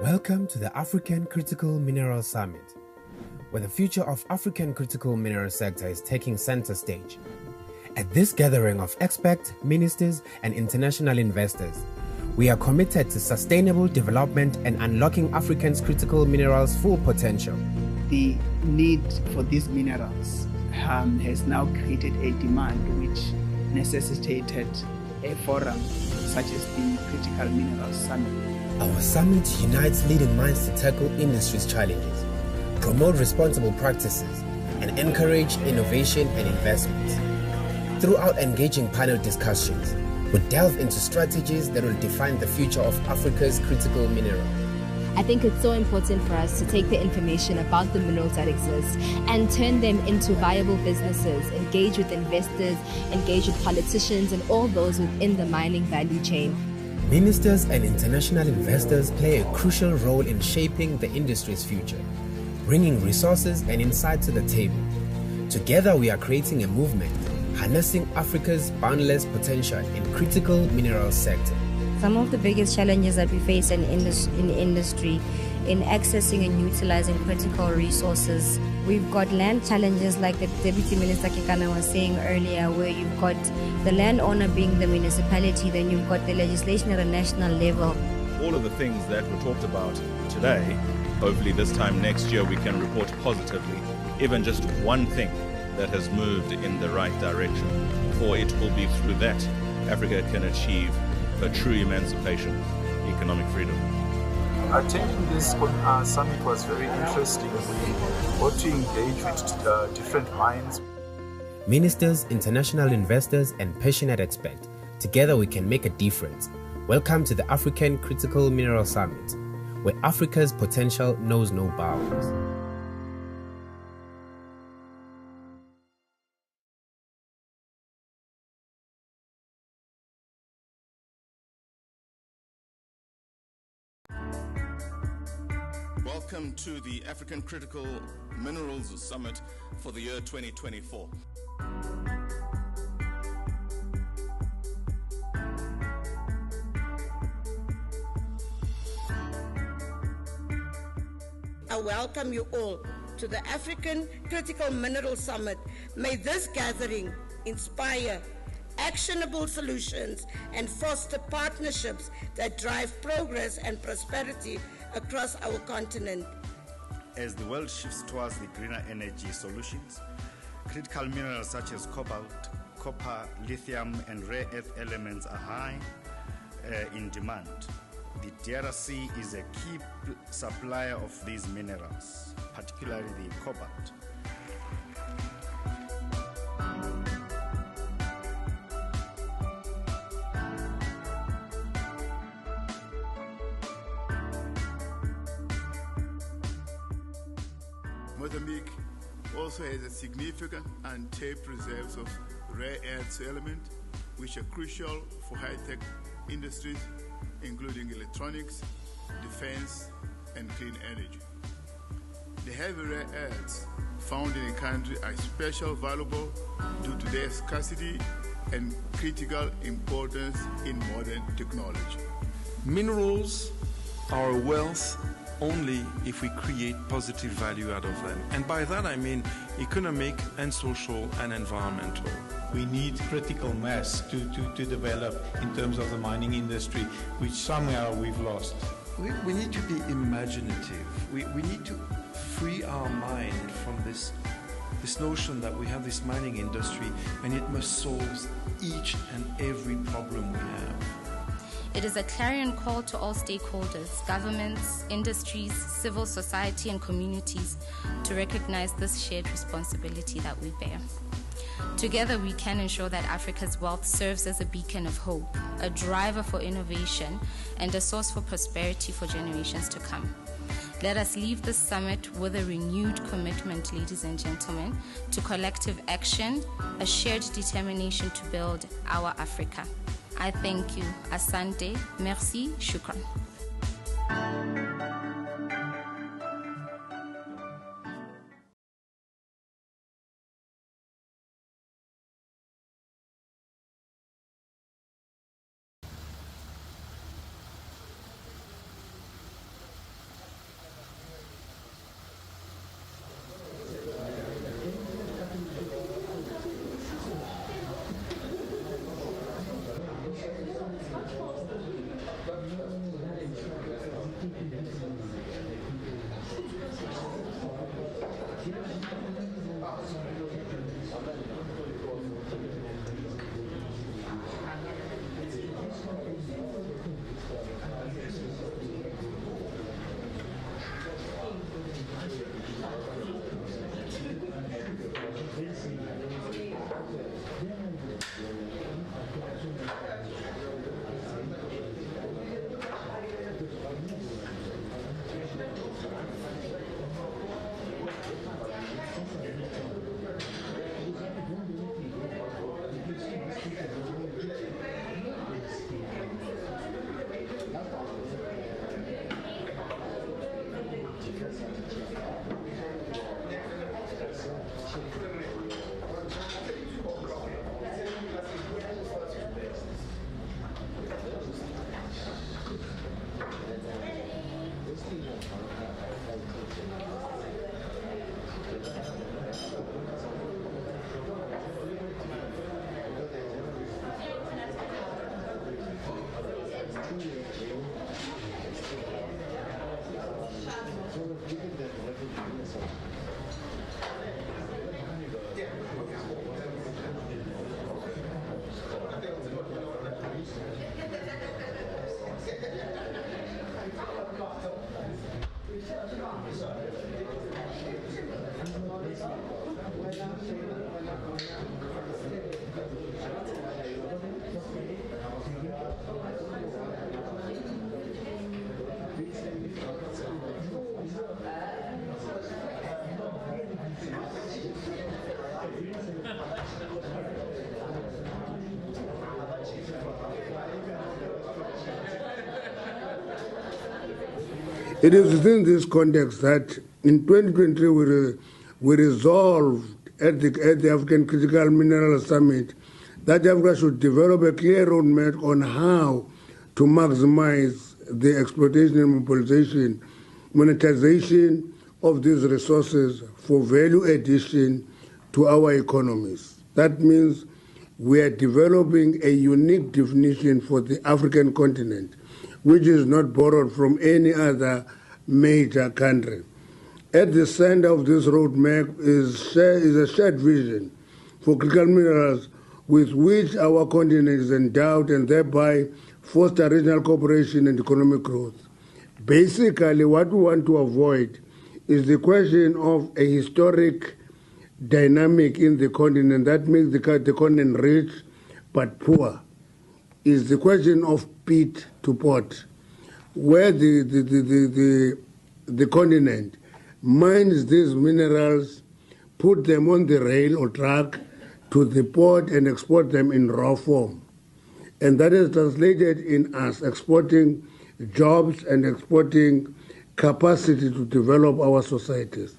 Welcome to the African Critical Mineral Summit, where the future of African critical mineral sector is taking center stage. At this gathering of experts, ministers, and international investors, we are committed to sustainable development and unlocking Africans' critical minerals' full potential. The need for these minerals has now created a demand which necessitated a forum such as the Critical Minerals Summit. Our summit unites leading minds to tackle industry's challenges, promote responsible practices, and encourage innovation and investment. Throughout engaging panel discussions, we delve into strategies that will define the future of Africa's critical minerals. I think it's so important for us to take the information about the minerals that exist and turn them into viable businesses, engage with investors, engage with politicians and all those within the mining value chain. Ministers and international investors play a crucial role in shaping the industry's future, bringing resources and insight to the table. Together we are creating a movement, harnessing Africa's boundless potential in critical mineral sector. Some of the biggest challenges that we face in industry in accessing and utilizing critical resources. We've got land challenges like the Deputy Minister Kekana was saying earlier, where you've got the landowner being the municipality, then you've got the legislation at a national level. All of the things that were talked about today, hopefully this time next year we can report positively, even just one thing that has moved in the right direction, for it will be through that Africa can achieve a true emancipation, economic freedom. Attending this summit was very interesting. We got to engage with different minds. Ministers, international investors, and passionate experts. Together we can make a difference. Welcome to the African Critical Mineral Summit, where Africa's potential knows no bounds. Welcome to the African Critical Minerals Summit for the year 2024. I welcome you all to the African Critical Mineral Summit. May this gathering inspire actionable solutions and foster partnerships that drive progress and prosperity across our continent. As the world shifts towards the greener energy solutions, critical minerals such as cobalt, copper, lithium, and rare earth elements are high in demand. The DRC is a key supplier of these minerals, particularly the cobalt. Mozambique also has a significant untapped reserves of rare earth elements, which are crucial for high-tech industries, including electronics, defense, and clean energy. The heavy rare earths found in the country are especially valuable due to their scarcity and critical importance in modern technology. Minerals are a wealth only if we create positive value out of them. And by that I mean economic and social and environmental. We need critical mass to develop in terms of the mining industry, which somehow we've lost. We need to be imaginative. We need to free our mind from this notion that we have this mining industry and it must solve each and every problem we have. It is a clarion call to all stakeholders, governments, industries, civil society, and communities to recognize this shared responsibility that we bear. Together, we can ensure that Africa's wealth serves as a beacon of hope, a driver for innovation, and a source for prosperity for generations to come. Let us leave this summit with a renewed commitment, ladies and gentlemen, to collective action, a shared determination to build our Africa. I thank you. Asante, merci, shukran. It is within this context that in 2023 we resolved at the African Critical Minerals Summit that Africa should develop a clear roadmap on how to maximize the exploitation and monetization of these resources for value addition to our economies. That means we are developing a unique definition for the African continent, which is not borrowed from any other major country. At the center of this roadmap is a shared vision for critical minerals with which our continent is endowed and thereby foster regional cooperation and economic growth. Basically, what we want to avoid is the question of a historic dynamic in the continent that makes the continent rich but poor. Is the question of pit to port, where the continent mines these minerals, put them on the rail or truck to the port and export them in raw form. And that is translated in us exporting jobs and exporting capacity to develop our societies.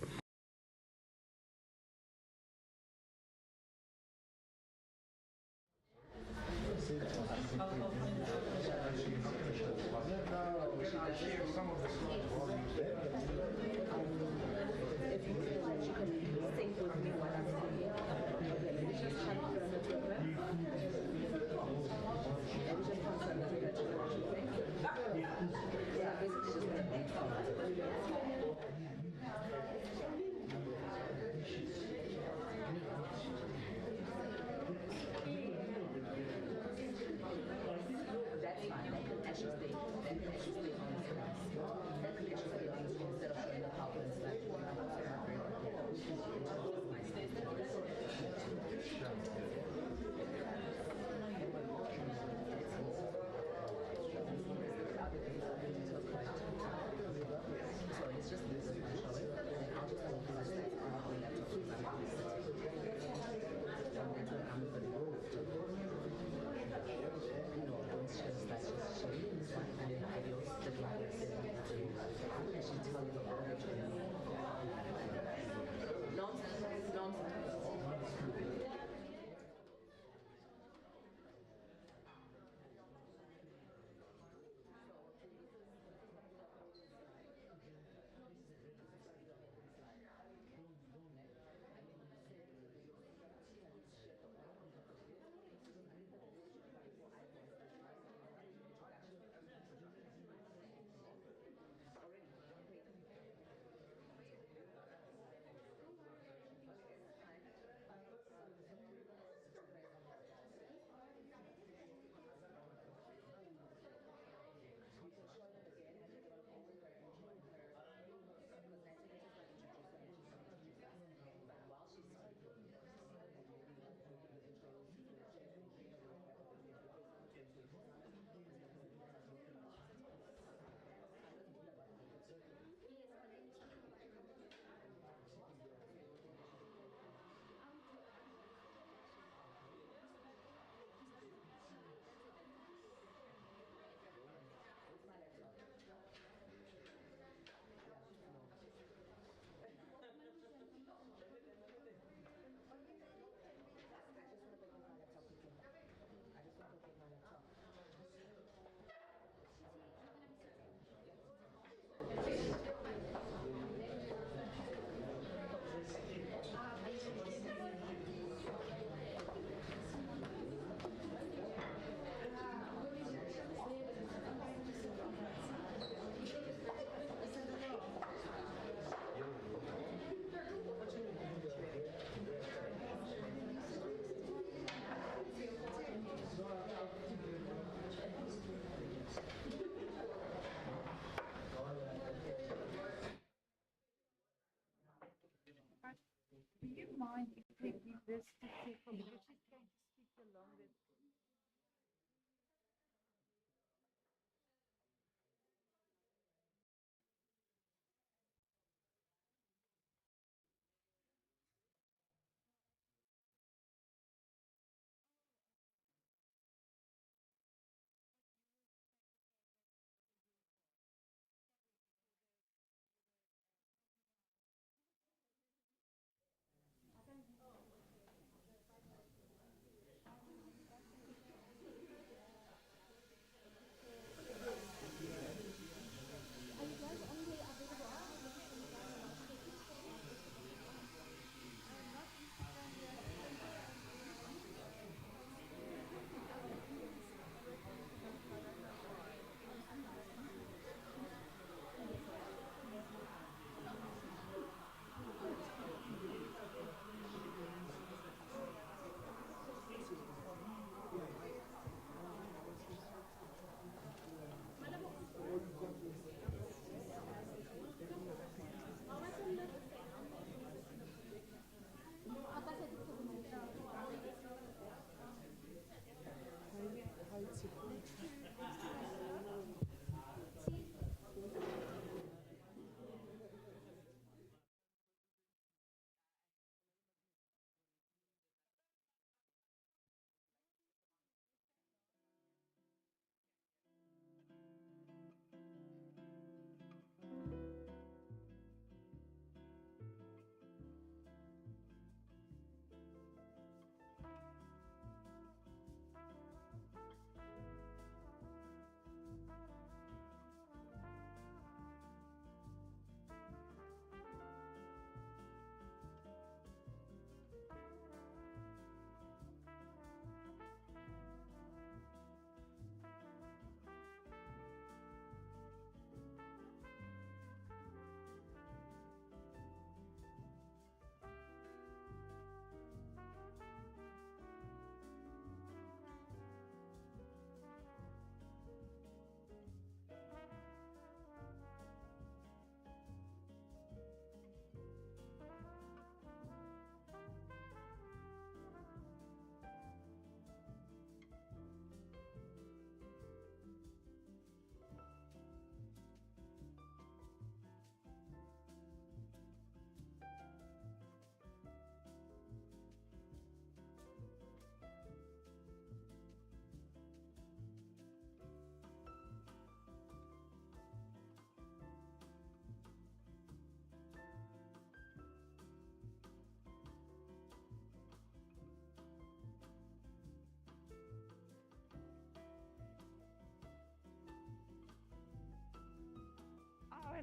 Do you mind if we give this to Seiko because she's going to speak the longest?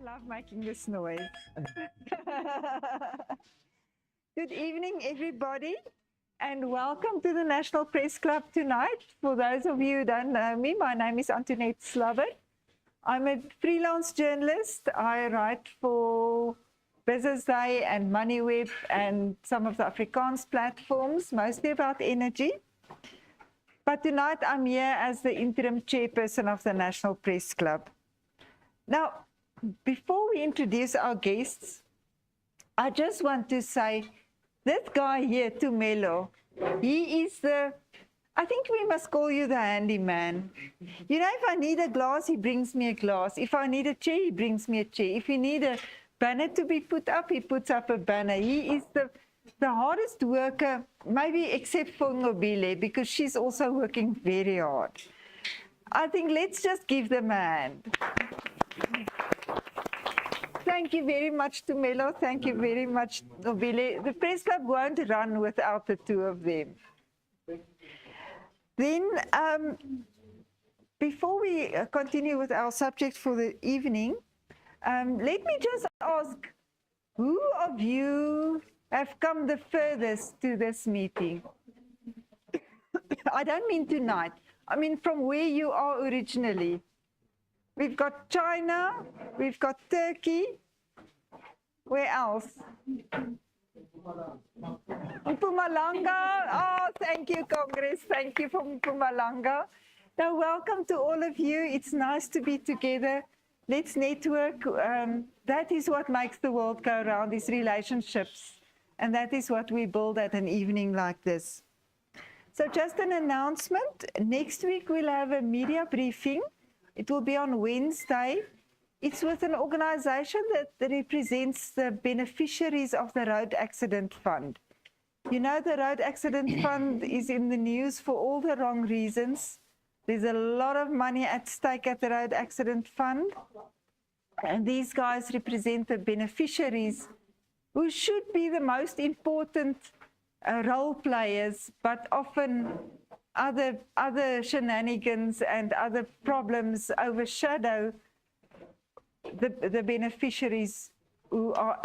love making this noise. Good evening, everybody, and welcome to the National Press Club tonight. For those of you who don't know me, my name is Antoinette Slabbert. I'm a freelance journalist. I write for Business Day and MoneyWeb and some of the Afrikaans platforms, mostly about energy. But tonight I'm here as the interim chairperson of the National Press Club. Now, before we introduce our guests, I just want to say, this guy here, Tumelo, he is I think we must call you the handyman. You know, if I need a glass, he brings me a glass. If I need a chair, he brings me a chair. If you need a banner to be put up, he puts up a banner. He is the hardest worker, maybe except for Ngobile, because she's also working very hard. I think let's just give them a hand. Thank you very much, Tumelo. Thank you very much, Ngobile. The Press Club won't run without the two of them. Then, before we continue with our subject for the evening, let me just ask, who of you have come the furthest to this meeting? I don't mean tonight. I mean from where you are originally. We've got China, we've got Turkey. Where else? Mpumalanga. Oh, thank you, Congress. Thank you from Mpumalanga. Now, welcome to all of you. It's nice to be together. Let's network. That is what makes the world go round, is relationships. And that is what we build at an evening like this. So just an announcement. Next week, we'll have a media briefing. It will be on Wednesday. It's with an organization that represents the beneficiaries of the Road Accident Fund. You know, the Road Accident Fund is in the news for all the wrong reasons. There's a lot of money at stake at the Road Accident Fund. And these guys represent the beneficiaries who should be the most important role players, but often other shenanigans and other problems overshadow the beneficiaries who are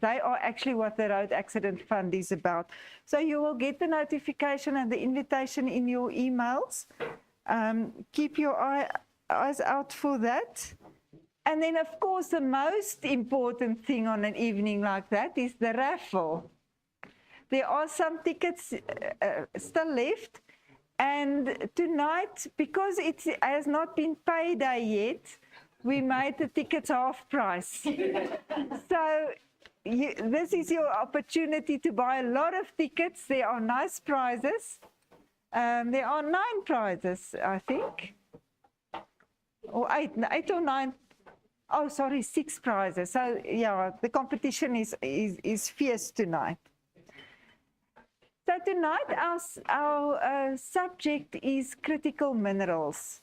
they are actually what the Road Accident Fund is about. So you will get the notification and the invitation in your emails. Keep your eyes out for that. And then, of course, the most important thing on an evening like that is the raffle. There are some tickets still left. And tonight, because it has not been payday yet, we made the tickets half price. So this is your opportunity to buy a lot of tickets. There are nice prizes. There are 9 prizes, I think. Or 8 or 9. Oh, sorry, 6 prizes. So, yeah, the competition is fierce tonight. So tonight, our subject is critical minerals.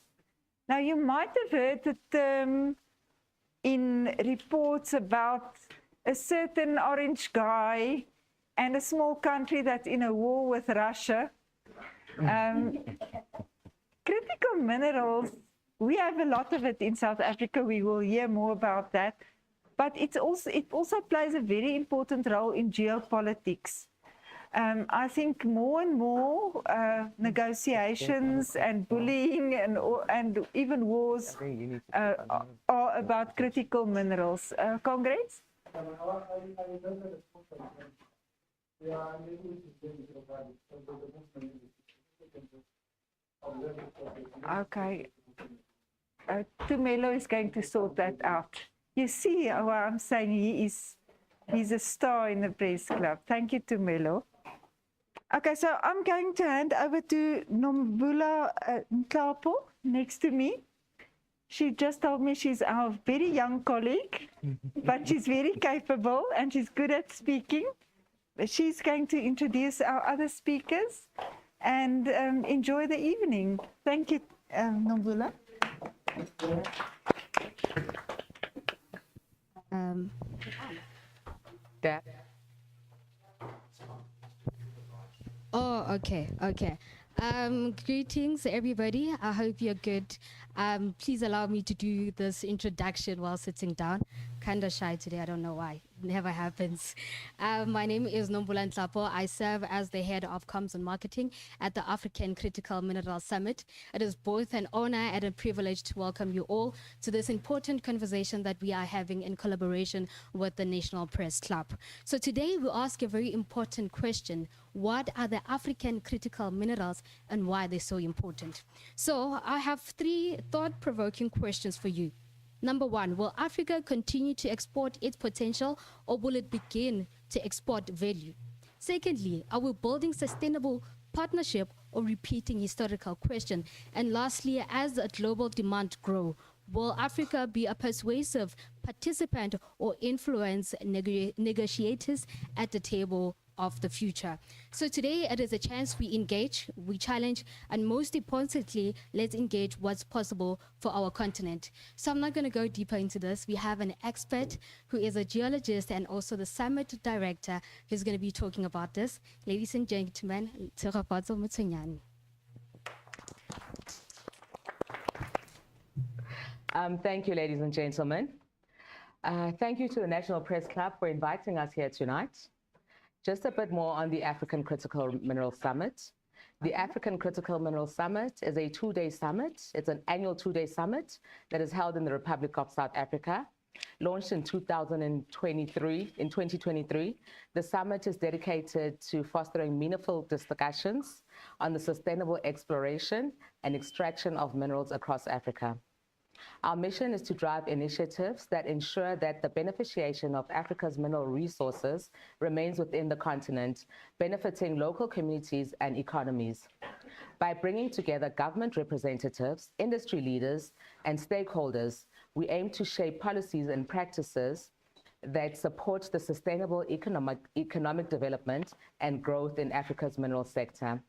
Now, you might have heard the term in reports about a certain orange guy and a small country that's in a war with Russia. Critical minerals, we have a lot of it in South Africa. We will hear more about that. But it also plays a very important role in geopolitics. I think more and more negotiations and bullying and even wars are about critical minerals. Congress? Okay. Tumelo is going to sort that out. You see what I'm saying? He's a star in the Press Club. Thank you, Tumelo. Okay, so I'm going to hand over to Nombula Nklapo next to me. She just told me she's our very young colleague, but she's very capable and she's good at speaking. She's going to introduce our other speakers and enjoy the evening. Thank you, Nombula. Oh, okay. Greetings, everybody. I hope you're good. Please allow me to do this introduction while sitting down. Kinda shy today, I don't know why. It never happens. My name is Nombula Ntlapo. I serve as the head of comms and marketing at the African Critical Minerals Summit. It is both an honor and a privilege to welcome you all to this important conversation that we are having in collaboration with the National Press Club. So today we ask a very important question. What are the African critical minerals and why they're so important? So I have 3 thought-provoking questions for you. Number 1, will Africa continue to export its potential or will it begin to export value? Secondly, are we building sustainable partnership or repeating historical question? And lastly, as the global demand grow, will Africa be a persuasive participant or influence negotiators at the table of the future? So today it is a chance we engage, we challenge, and most importantly, let's engage what's possible for our continent. So I'm not going to go deeper into this. We have an expert who is a geologist and also the summit director who's going to be talking about this. Ladies and gentlemen, Tshegofatso Motsunyane. Thank you, ladies and gentlemen. Thank you to the National Press Club for inviting us here tonight. Just a bit more on the African Critical Minerals Summit. The African Critical Minerals Summit is a 2-day summit. It's an annual 2-day summit that is held in the Republic of South Africa. Launched in 2023, the summit is dedicated to fostering meaningful discussions on the sustainable exploration and extraction of minerals across Africa. Our mission is to drive initiatives that ensure that the beneficiation of Africa's mineral resources remains within the continent, benefiting local communities and economies. By bringing together government representatives, industry leaders, and stakeholders, we aim to shape policies and practices that support the sustainable economic development and growth in Africa's mineral sector.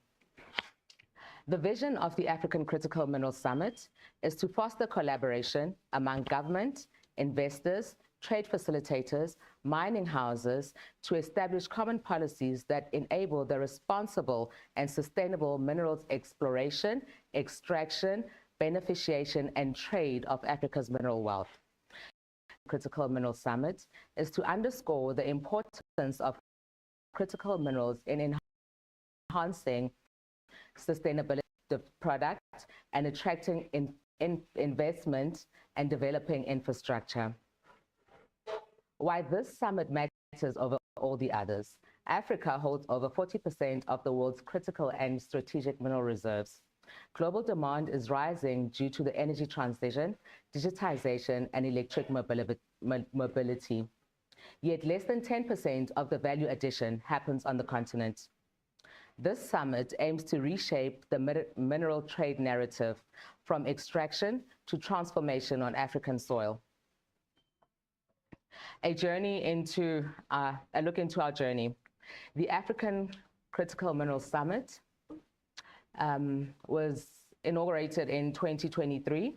The vision of the African Critical Minerals Summit is to foster collaboration among government, investors, trade facilitators, mining houses to establish common policies that enable the responsible and sustainable minerals exploration, extraction, beneficiation, and trade of Africa's mineral wealth. The Critical Minerals Summit is to underscore the importance of critical minerals in enhancing sustainability of product and attracting investment and developing infrastructure. Why this summit matters over all the others. Africa holds over 40% of the world's critical and strategic mineral reserves. Global demand is rising due to the energy transition, digitization, and electric mobility. Yet less than 10% of the value addition happens on the continent. This summit aims to reshape the mineral trade narrative from extraction to transformation on African soil. A look into our journey. The African Critical Minerals Summit was inaugurated in 2023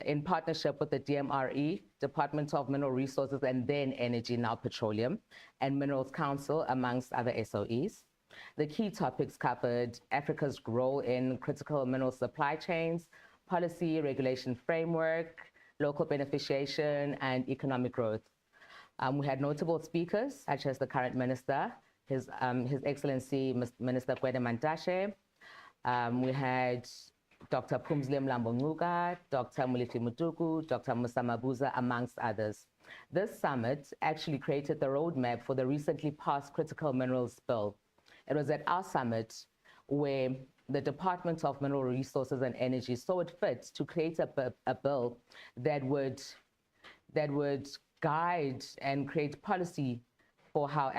in partnership with the DMRE, Department of Mineral Resources and then Energy, now Petroleum, and Minerals Council, amongst other SOEs. The key topics covered Africa's role in critical mineral supply chains, policy, regulation framework, local beneficiation, and economic growth. We had notable speakers, such as the current minister, His Excellency Minister Gwede Mantashe. We had Dr. Phumzile Mlambo-Ngcuka, Dr. Molefi Mutuku, Dr. Musa Mabuza, amongst others. This summit actually created the roadmap for the recently passed Critical Minerals Bill. It was at our summit where the Department of Mineral Resources and Energy saw it fit to create a bill that would guide and create policy for how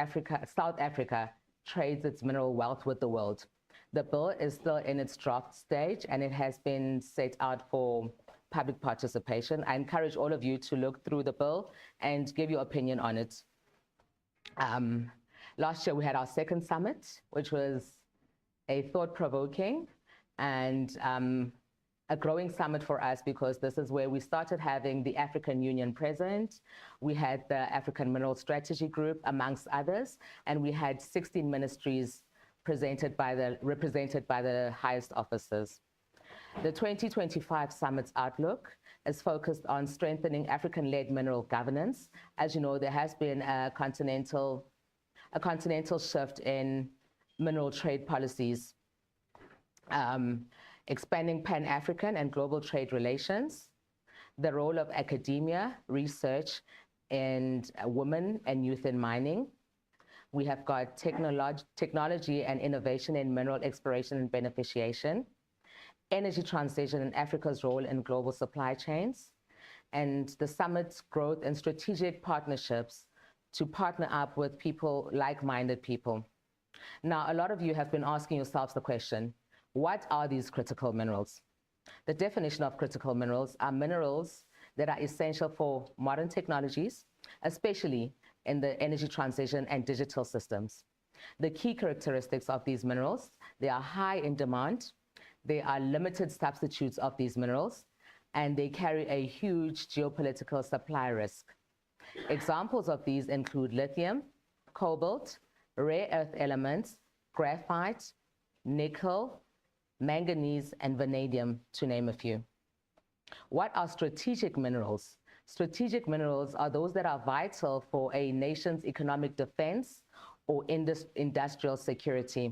South Africa trades its mineral wealth with the world. The bill is still in its draft stage and it has been set out for public participation. I encourage all of you to look through the bill and give your opinion on it. Last year we had our second summit, which was a thought-provoking and a growing summit for us because this is where we started having the African Union present. We had the African Mineral Strategy Group, amongst others, and we had 16 ministries represented by the highest officers. The 2025 Summit's outlook is focused on strengthening African-led mineral governance. As you know, there has been a continental shift in mineral trade policies, expanding Pan-African and global trade relations, the role of academia, research, and women and youth in mining. We have got technology and innovation in mineral exploration and beneficiation, energy transition and Africa's role in global supply chains, and the summit's growth and strategic partnerships to partner up with people, like-minded people. Now, a lot of you have been asking yourselves the question, what are these critical minerals? The definition of critical minerals are minerals that are essential for modern technologies, especially in the energy transition and digital systems. The key characteristics of these minerals, they are high in demand, there are limited substitutes of these minerals, and they carry a huge geopolitical supply risk. Examples of these include lithium, cobalt, rare earth elements, graphite, nickel, manganese, and vanadium, to name a few. What are strategic minerals? Strategic minerals are those that are vital for a nation's economic defense or industrial security.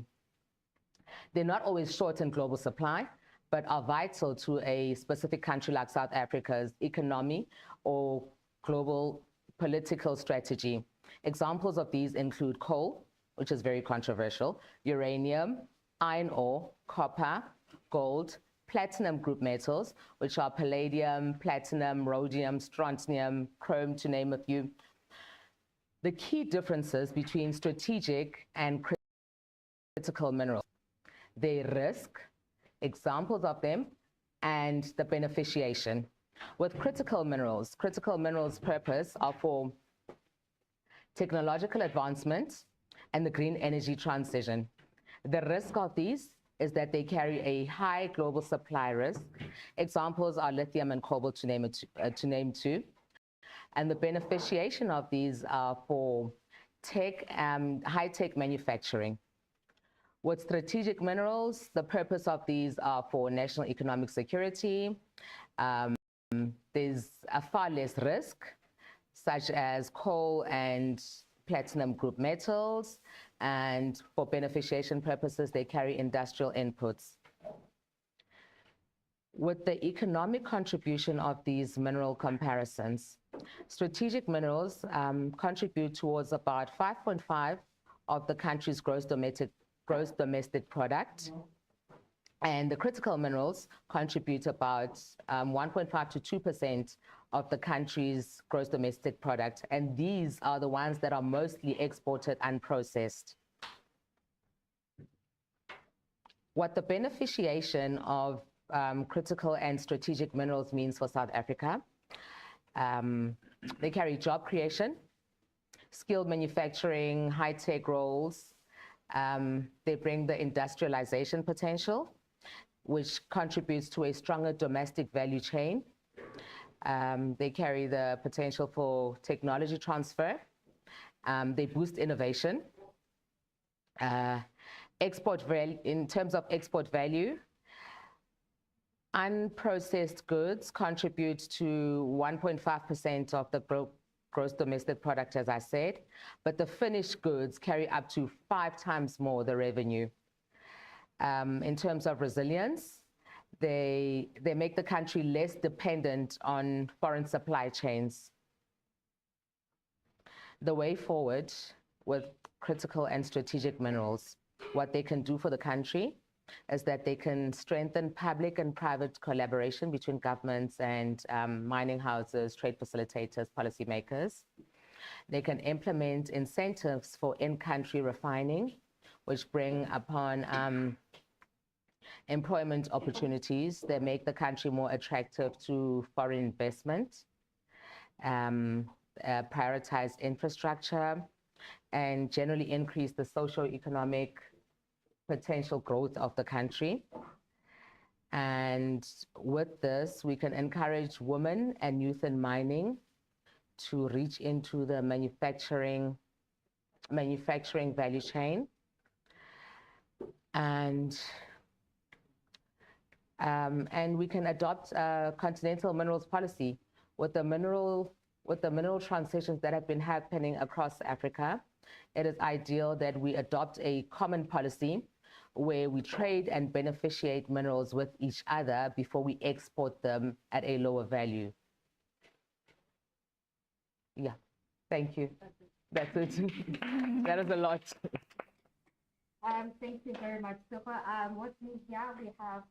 They're not always short in global supply, but are vital to a specific country like South Africa's economy or global political strategy. Examples of these include coal, which is very controversial, uranium, iron ore, copper, gold, platinum group metals, which are palladium, platinum, rhodium, strontium, chrome, to name a few. The key differences between strategic and critical minerals, their risk, examples of them, and the beneficiation. With critical minerals' purpose are for technological advancement and the green energy transition. The risk of these is that they carry a high global supply risk. Examples are lithium and cobalt, to name two. And the beneficiation of these are for high-tech manufacturing. With strategic minerals, the purpose of these are for national economic security. There's a far less risk, such as coal and platinum group metals, and for beneficiation purposes, they carry industrial inputs. With the economic contribution of these mineral comparisons, strategic minerals contribute towards about 5.5% of the country's gross domestic product, and the critical minerals contribute about 1.5% to 2% of the country's gross domestic product, and these are the ones that are mostly exported unprocessed. What the beneficiation of critical and strategic minerals means for South Africa, they carry job creation, skilled manufacturing, high-tech roles. They bring the industrialization potential, which contributes to a stronger domestic value chain. They carry the potential for technology transfer. They boost innovation. In terms of export value, unprocessed goods contribute to 1.5% of the gross domestic product, as I said, but the finished goods carry up to 5 times more the revenue. In terms of resilience, they make the country less dependent on foreign supply chains. The way forward with critical and strategic minerals, what they can do for the country is that they can strengthen public and private collaboration between governments and mining houses, trade facilitators, policymakers. They can implement incentives for in-country refining, which bring upon employment opportunities that make the country more attractive to foreign investment, prioritize infrastructure, and generally increase the socio-economic potential growth of the country. And with this, we can encourage women and youth in mining to reach into the manufacturing value chain. And And we can adopt a continental minerals policy with the mineral transitions that have been happening across Africa. It is ideal that we adopt a common policy where we trade and beneficiate minerals with each other before we export them at a lower value. Yeah, thank you. That's it. That is a lot. Thank you very much, Sofa. What we here, we have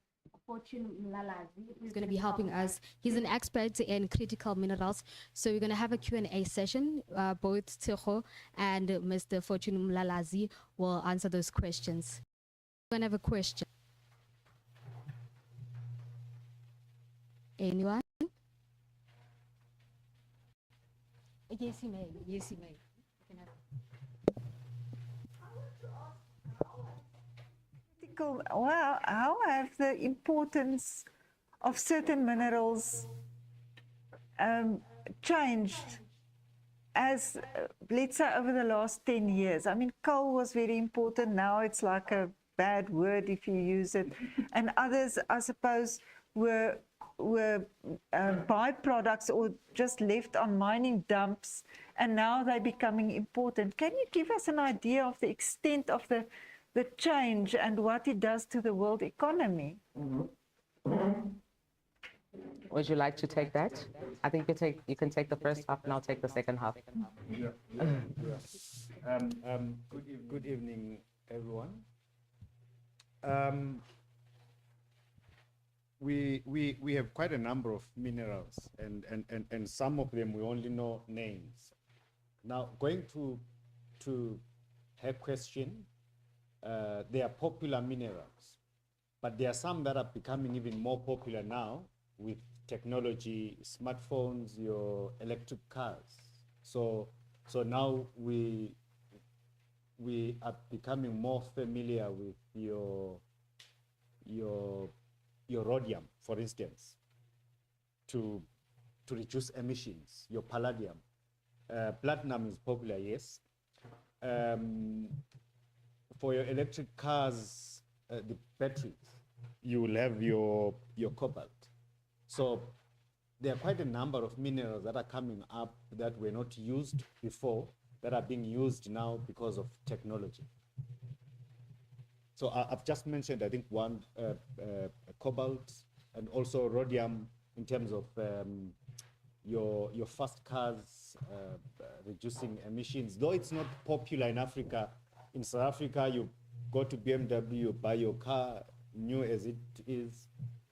Fortune Mlalazi, who's going to be helping us. He's an expert in critical minerals. So we're going to have a Q&A session. Both Tseho and Mr. Fortune Mlalazi will answer those questions. We're going to have a question. Anyone? Yes, you may. Yes, you may. You can have Well, how have the importance of certain minerals changed as, let's say, over the last 10 years? I mean, coal was very important. Now it's like a bad word if you use it. And others, I suppose, were byproducts or just left on mining dumps, and now they're becoming important. Can you give us an idea of the extent of the change and what it does to the world economy? Would you like to take that? I think you can take the first half and I'll take the second half. Yeah. Good evening, everyone. We have quite a number of minerals, and some of them we only know names. Now, going to her question, they are popular minerals, but there are some that are becoming even more popular now with technology, smartphones, your electric cars. So now we are becoming more familiar with your rhodium, for instance, to reduce emissions, your palladium. Platinum is popular, yes. For your electric cars, the batteries, you will have your cobalt. So there are quite a number of minerals that are coming up that were not used before, that are being used now because of technology. So I've just mentioned, I think, one, cobalt, and also rhodium in terms of your fast cars, reducing emissions. Though it's not popular in Africa, in South Africa, you go to BMW, you buy your car, new as it is,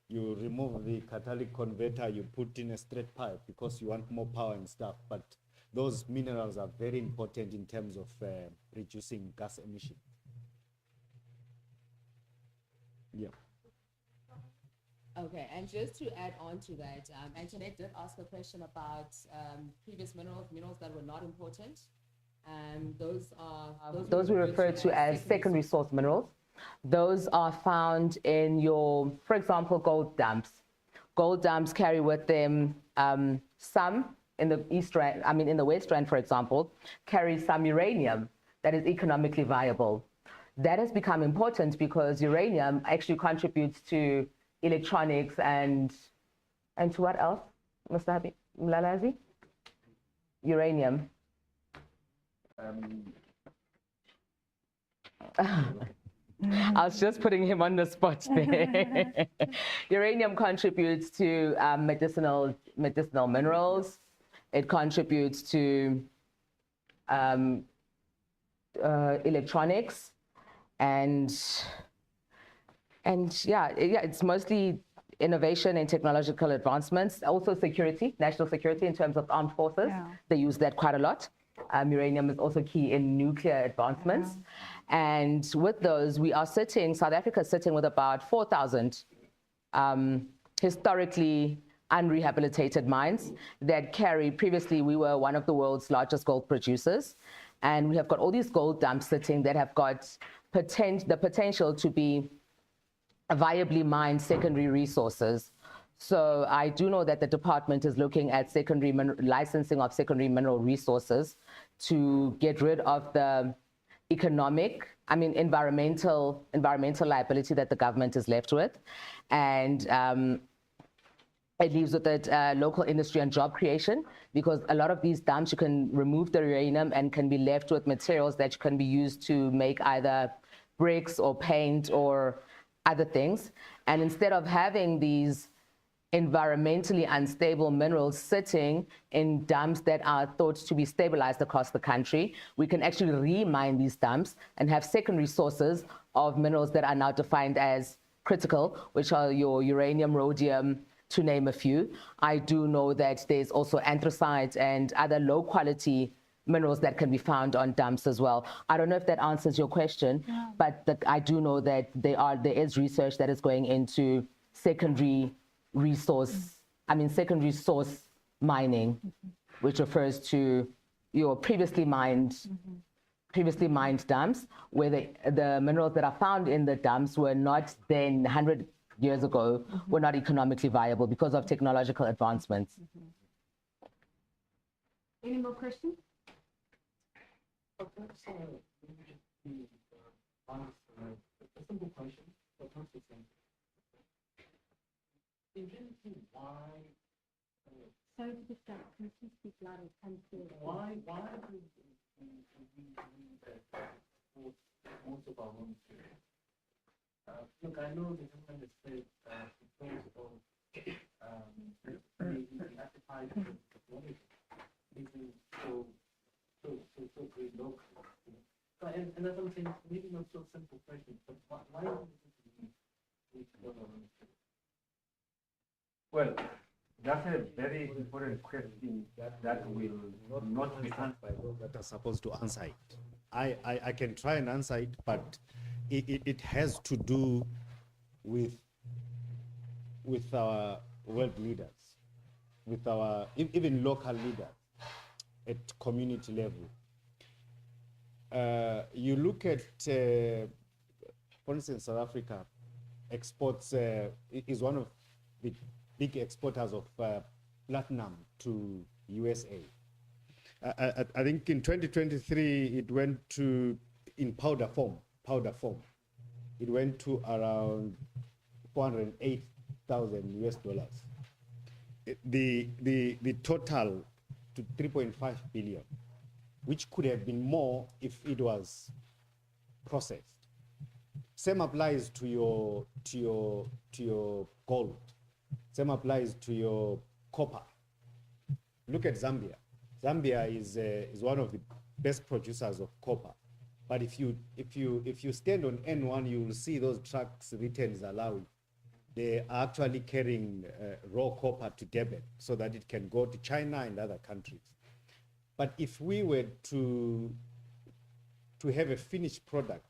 you remove the catalytic converter, you put in a straight pipe because you want more power and stuff. But those minerals are very important in terms of reducing gas emissions. Yeah. Okay, and just to add on to that, Antoinette did ask a question about previous minerals that were not important. Those we refer to as secondary source minerals. Those are found in your, for example, gold dumps. Gold dumps carry with them some in the in the West Rand, for example, carry some uranium that is economically viable. That has become important because uranium actually contributes to electronics and to what else, Mr. Mlalazi? Uranium. I was just putting him on the spot there. Uranium contributes to medicinal minerals. It contributes to electronics, and yeah, it's mostly innovation and technological advancements. Also security, national security in terms of armed forces. Yeah. They use that quite a lot. Uranium is also key in nuclear advancements. Yeah. And with those, South Africa is sitting with about 4,000 historically unrehabilitated mines that carry, previously we were one of the world's largest gold producers. And we have got all these gold dumps sitting that have got the potential to be viably mined secondary resources. So I do know that the department is looking at licensing of secondary mineral resources to get rid of the environmental liability that the government is left with, and it leaves with it local industry and job creation, because a lot of these dumps, you can remove the uranium and can be left with materials that can be used to make either bricks or paint or other things. And instead of having these environmentally unstable minerals sitting in dumps that are thought to be stabilized across the country, we can actually re-mine these dumps and have secondary sources of minerals that are now defined as critical, which are your uranium, rhodium, to name a few. I do know that there's also anthracite and other low quality minerals that can be found on dumps as well. I don't know if that answers your question, but I do know that there is research that is going into secondary source mining, which refers to your previously mined dumps, where the minerals that are found in the dumps were not then 100 years ago, were not economically viable because of technological advancements. Any more questions? A simple question, but not the same. In reality, why? Sorry to distract. Can you speak louder? Why do we need that most of our money? Look, I know the government has said because of the appetite for technology, making so great locally. So, and that's what I'm saying, maybe not so simple question, but why do we need government? Well, that's a very important question that will not be answered by those that are supposed to answer it. I can try and answer it, but it has to do with our world leaders, with our even local leaders at community level. You look at, for instance, South Africa exports is one of the big exporters of platinum to USA. I think in 2023 it went to, in powder form, it went to around $408,000 US. The total to 3.5 billion, which could have been more if it was processed. Same applies to your gold. Same applies to your copper. Look at Zambia. Zambia is one of the best producers of copper. But if you stand on N1, you will see those trucks written Malawi. They are actually carrying raw copper to Durban so that it can go to China and other countries. But if we were to have a finished product,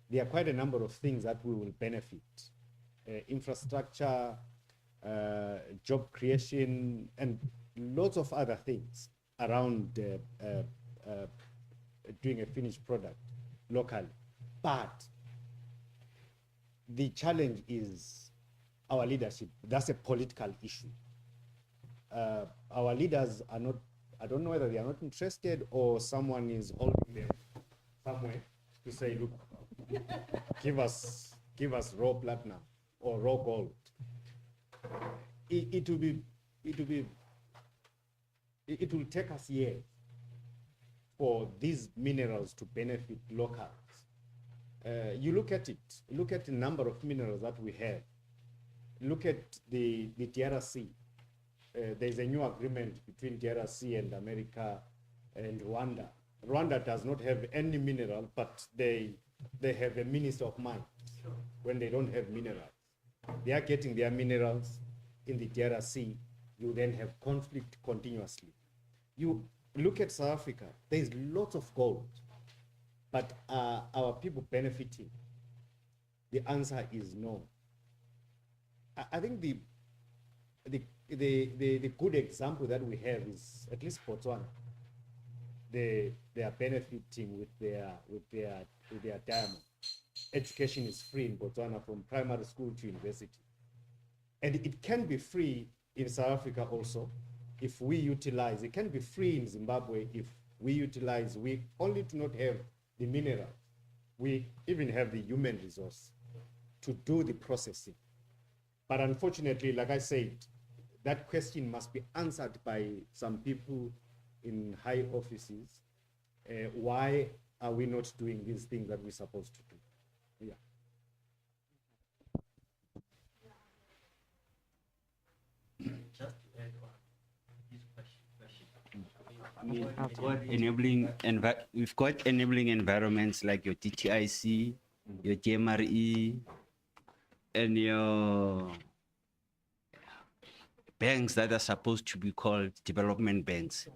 there are quite a number of things that we will benefit. Infrastructure, job creation, and lots of other things around doing a finished product locally. But the challenge is our leadership. That's a political issue. Our leaders are not, I don't know whether they are not interested or someone is holding them somewhere to say, look, give us raw platinum or raw gold. It will take us years for these minerals to benefit locals. You look at the number of minerals that we have. Look at the DRC. There's a new agreement between DRC and America and Rwanda. Rwanda does not have any mineral, but they have a minister of mines when they don't have minerals. They are getting their minerals in the DRC. You then have conflict continuously. You look at South Africa, there's lots of gold, but are our people benefiting? The answer is no. I think the good example that we have is at least Botswana. They are benefiting with their diamond. Education is free in Botswana from primary school to university. And it can be free in South Africa also if we utilize, it can be free in Zimbabwe if we utilize, we only do not have the mineral. We even have the human resource to do the processing. But unfortunately, like I said, that question must be answered by some people in high offices. Why are we not doing these things that we're supposed to do? Yeah. Just to add on this question. I mean, we've got enabling environments like your TTIC, your GMRE, and your banks that are supposed to be called development banks.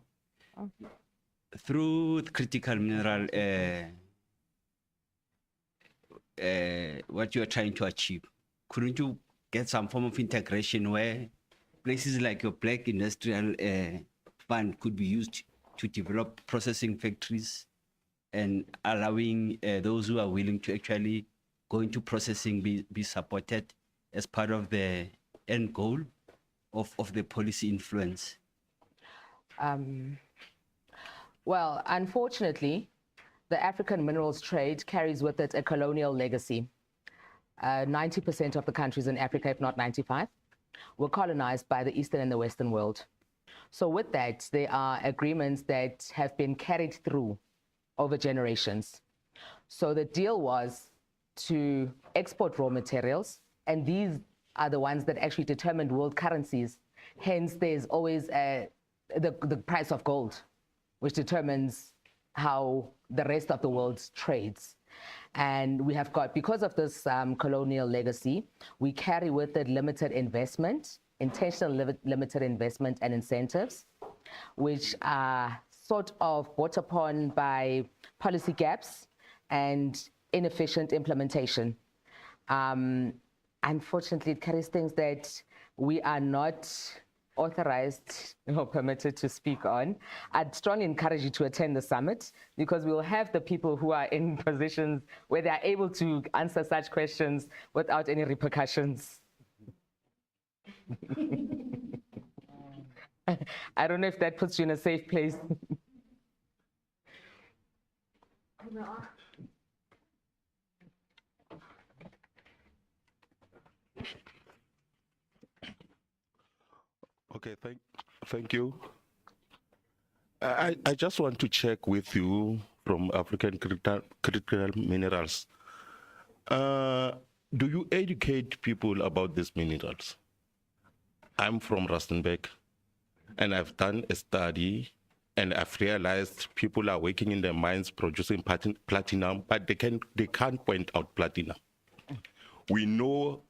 Through the critical mineral, what you are trying to achieve, couldn't you get some form of integration where places like your Black Industrial Fund could be used to develop processing factories and allowing those who are willing to actually go into processing be supported as part of the end goal of the policy influence? Well, unfortunately, the African minerals trade carries with it a colonial legacy. 90% of the countries in Africa, if not 95, were colonized by the Eastern and the Western world. So with that, there are agreements that have been carried through over generations. So the deal was to export raw materials, and these are the ones that actually determined world currencies. Hence, there's always the price of gold, which determines how the rest of the world trades. And we have got, because of this colonial legacy, we carry with it limited investment, intentional limited investment and incentives, which are sort of brought upon by policy gaps and inefficient implementation. Unfortunately, it carries things that we are not authorized or permitted to speak on. I'd strongly encourage you to attend the summit, because we'll have the people who are in positions where they are able to answer such questions without any repercussions. I don't know if that puts you in a safe place. Okay, thank you. I just want to check with you from African Critical Minerals. Do you educate people about these minerals? I'm from Rustenburg, and I've done a study, and I've realized people are working in their mines producing platinum, but they can't point out platinum. We know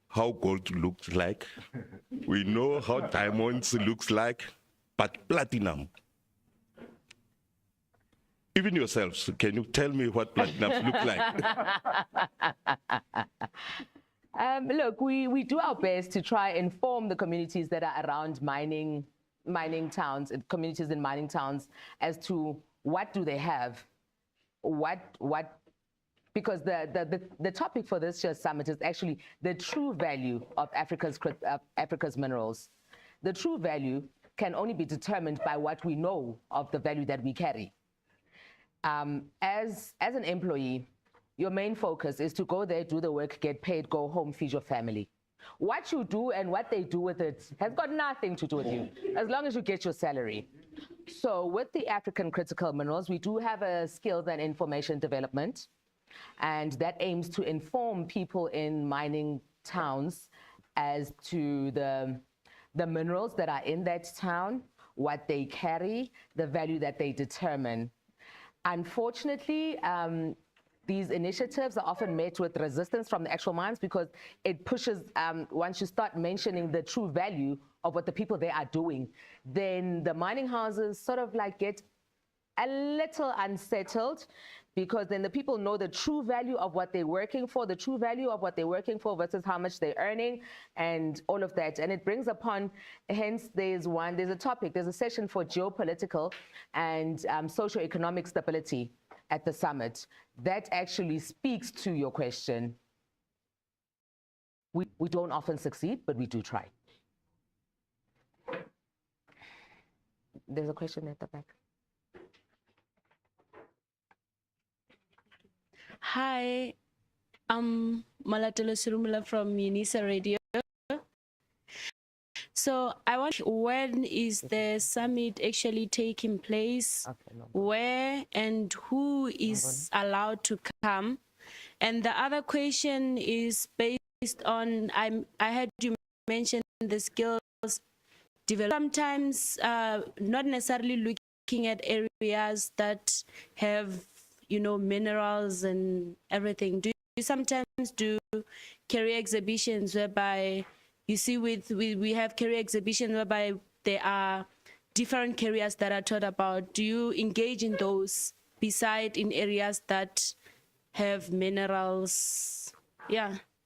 how gold looks like. We know how diamonds looks like, but platinum. Even yourselves, can you tell me what platinum look like? Look, we do our best to try and inform the communities that are around mining towns, communities in mining towns, as to what do they have, because the topic for this year's summit is actually the true value of Africa's minerals. The true value can only be determined by what we know of the value that we carry. As an employee, your main focus is to go there, do the work, get paid, go home, feed your family. What you do and what they do with it has got nothing to do with you, as long as you get your salary. So with the African Critical Minerals, we do have a skills and information development, and that aims to inform people in mining towns as to the minerals that are in that town, what they carry, the value that they determine. Unfortunately, these initiatives are often met with resistance from the actual mines, because it pushes, once you start mentioning the true value of what the people there are doing, then the mining houses sort of like get a little unsettled, because then the people know the true value of what they're working for, the true value of what they're working for versus how much they're earning, and all of that. And it brings upon, hence there's a session for geopolitical and socioeconomic stability at the summit that actually speaks to your question. We don't often succeed, but we do try. There's a question at the back. Hi, I'm Malatelo Surumula from Unisa Radio. So I want when is the summit actually taking place? Where and who is allowed to come? And the other question is based on I heard you mention the skills development. Sometimes not necessarily looking at areas that have minerals and everything. Do you sometimes do career exhibitions whereby you see we have career exhibitions whereby there are different careers that are taught about? Do you engage in those beside in areas that have minerals,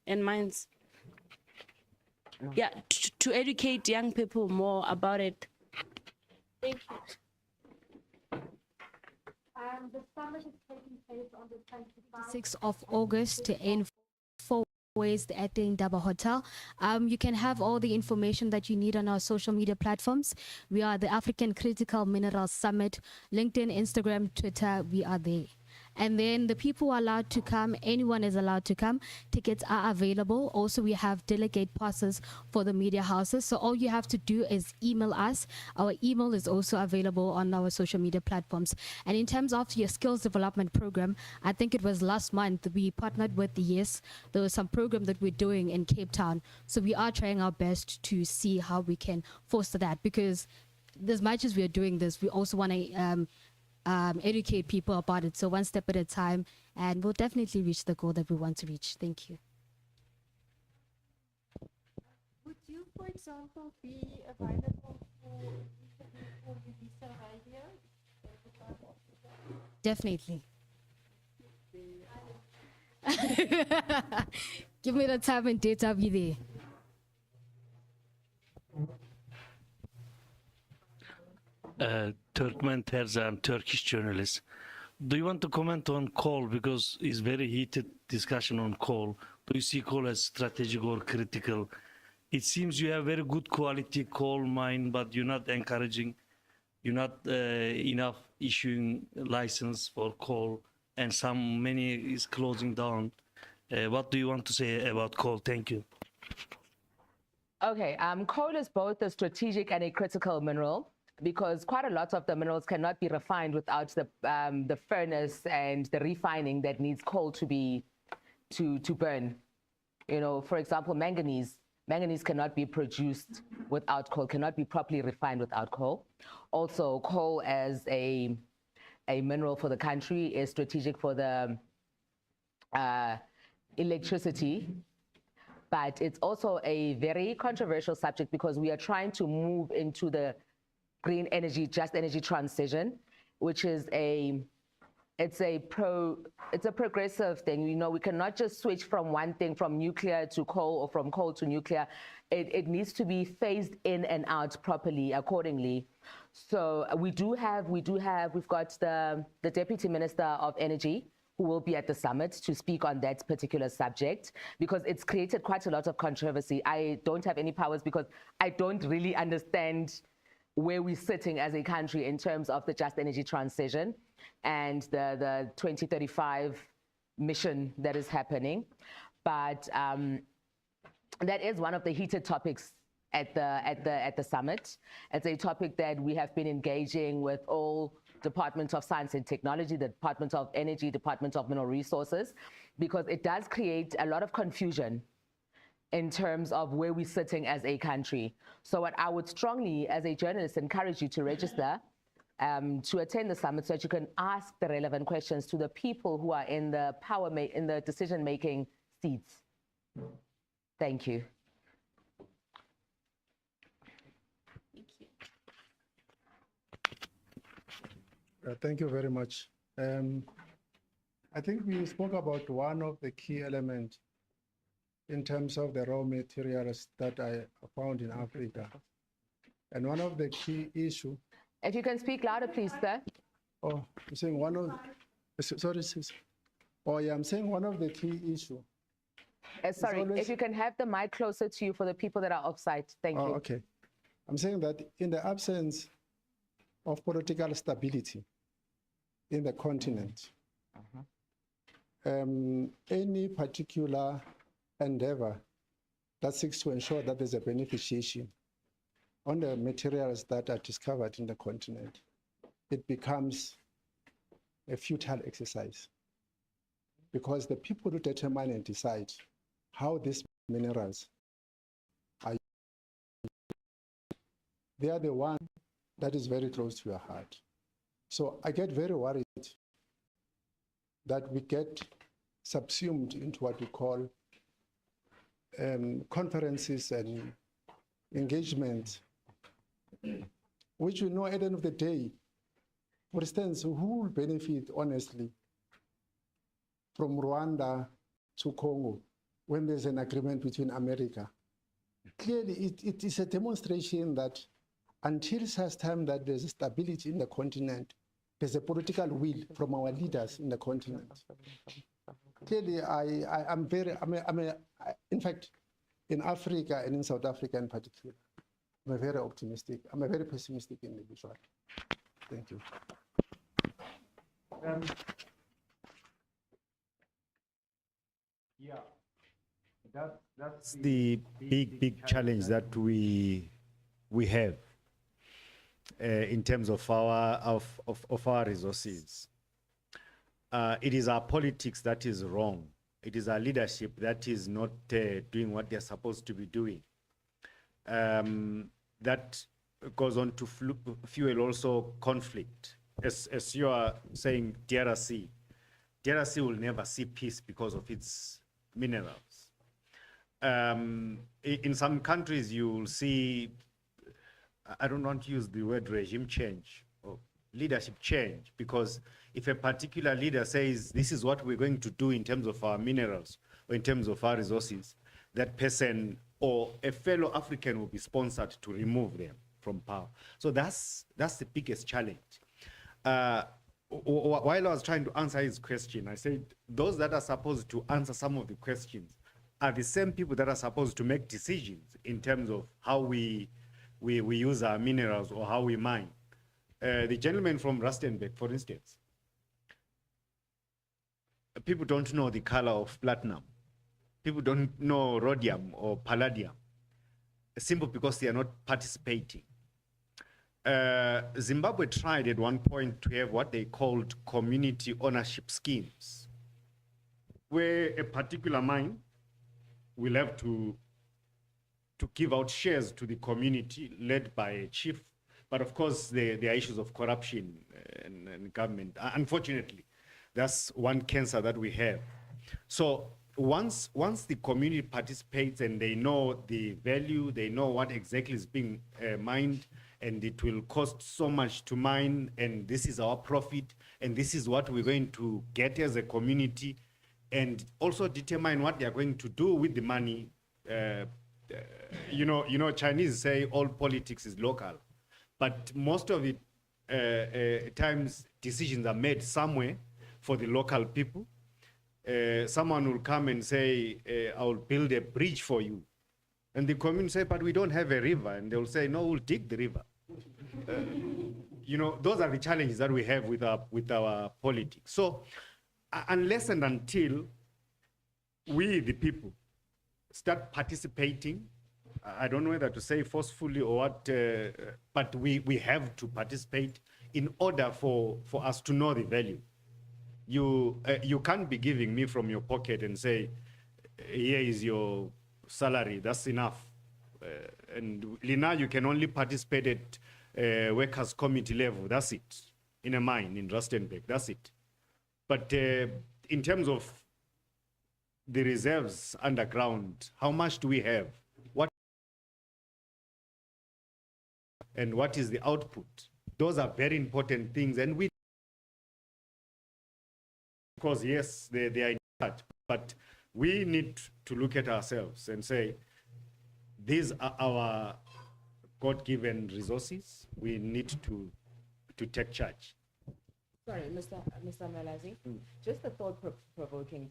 and mines? Yeah, to educate young people more about it. Thank you. The summit is taking place on the 26th of August in 4 ways at the Indaba Hotel. You can have all the information that you need on our social media platforms. We are the African Critical Minerals Summit, LinkedIn, Instagram, Twitter, we are there. And then the people are allowed to come, anyone is allowed to come. Tickets are available. Also, we have delegate passes for the media houses. So all you have to do is email us. Our email is also available on our social media platforms. And in terms of your skills development program, I think it was last month we partnered with the YES. There was some program that we're doing in Cape Town. So we are trying our best to see how we can foster that, because as much as we are doing this, we also want to educate people about it. So one step at a time, and we'll definitely reach the goal that we want to reach. Thank you. Would you, for example, be available for Unisa Radio? Definitely. Give me the time and date, I'll be there. Turkmen Terzan, Turkish journalist. Do you want to comment on coal, because it's very heated discussion on coal? Do you see coal as strategic or critical? It seems you have very good quality coal mine, but you're not encouraging, you're not enough issuing license for coal, and many is closing down. What do you want to say about coal? Thank you. Okay, coal is both a strategic and a critical mineral, because quite a lot of the minerals cannot be refined without the furnace and the refining that needs coal to burn. For example, manganese cannot be produced without coal, cannot be properly refined without coal. Also, coal as a mineral for the country is strategic for the electricity, but it's also a very controversial subject because we are trying to move into the green energy, just energy transition, which is it's a progressive thing. We cannot just switch from one thing, from nuclear to coal or from coal to nuclear. It needs to be phased in and out properly, accordingly. So we've got the Deputy Minister of Energy, who will be at the summit to speak on that particular subject, because it's created quite a lot of controversy. I don't have any powers because I don't really understand where we're sitting as a country in terms of the just energy transition and the 2035 mission that is happening. But that is one of the heated topics at the summit. It's a topic that we have been engaging with all Department of Science and Technology, the Department of Energy, Department of Mineral Resources, because it does create a lot of confusion in terms of where we're sitting as a country. So what I would strongly, as a journalist, encourage you to register to attend the summit so that you can ask the relevant questions to the people who are in the decision-making seats. Thank you. Thank you very much. I think we spoke about one of the key elements in terms of the raw materials that are found in Africa. And one of the key issues. If you can speak louder, please, sir. Oh, I'm saying one of, sorry, sis. Oh, yeah, I'm saying one of the key issues. Sorry, if you can have the mic closer to you for the people that are offside. Thank you. Okay. I'm saying that in the absence of political stability in the continent, any particular endeavor that seeks to ensure that there's a beneficiation on the materials that are discovered in the continent, it becomes a futile exercise, because the people who determine and decide how these minerals are used, they are the one that is very close to your heart. So I get very worried that we get subsumed into what we call conferences and engagement, which we know at the end of the day, for instance, who will benefit honestly from Rwanda to Congo when there's an agreement between America? Clearly, it is a demonstration that until such time that there's stability in the continent, there's a political will from our leaders in the continent. Clearly, in fact, in Africa and in South Africa in particular, I'm a very optimistic, I'm a very pessimistic individual. Thank you. Yeah, that's the big challenge that we have in terms of our resources. It is our politics that is wrong. It is our leadership that is not doing what they're supposed to be doing. That goes on to fuel also conflict. As you are saying, DRC will never see peace because of its minerals. In some countries, you will see, I don't want to use the word regime change or leadership change, because if a particular leader says, this is what we're going to do in terms of our minerals or in terms of our resources, that person or a fellow African will be sponsored to remove them from power. So that's the biggest challenge. While I was trying to answer his question, I said, those that are supposed to answer some of the questions are the same people that are supposed to make decisions in terms of how we use our minerals or how we mine. The gentleman from Rustenburg, for instance, people don't know the color of platinum. People don't know rhodium or palladium, simply because they are not participating. Zimbabwe tried at one point to have what they called community ownership schemes, where a particular mine will have to give out shares to the community led by a chief. But of course, there are issues of corruption and government. Unfortunately, that's one cancer that we have. So once the community participates and they know the value, they know what exactly is being mined, and it will cost so much to mine, and this is our profit, and this is what we're going to get as a community, and also determine what they are going to do with the money. You know, Chinese say all politics is local, but most of it times decisions are made somewhere for the local people. Someone will come and say, I will build a bridge for you. And the community say, but we don't have a river. And they will say, no, we'll dig the river. You know, those are the challenges that we have with our politics. So unless and until we, the people, start participating, I don't know whether to say forcefully or what, but we have to participate in order for us to know the value. You can't be giving me from your pocket and say, here is your salary, that's enough. And Lina, you can only participate at workers' committee level, that's it. In a mine in Rustenburg, that's it. But in terms of the reserves underground, how much do we have? And what is the output? Those are very important things. And we, of course, yes, they are in touch, but we need to look at ourselves and say, these are our God-given resources. We need to take charge. Sorry, Mr. Malazi, just a thought-provoking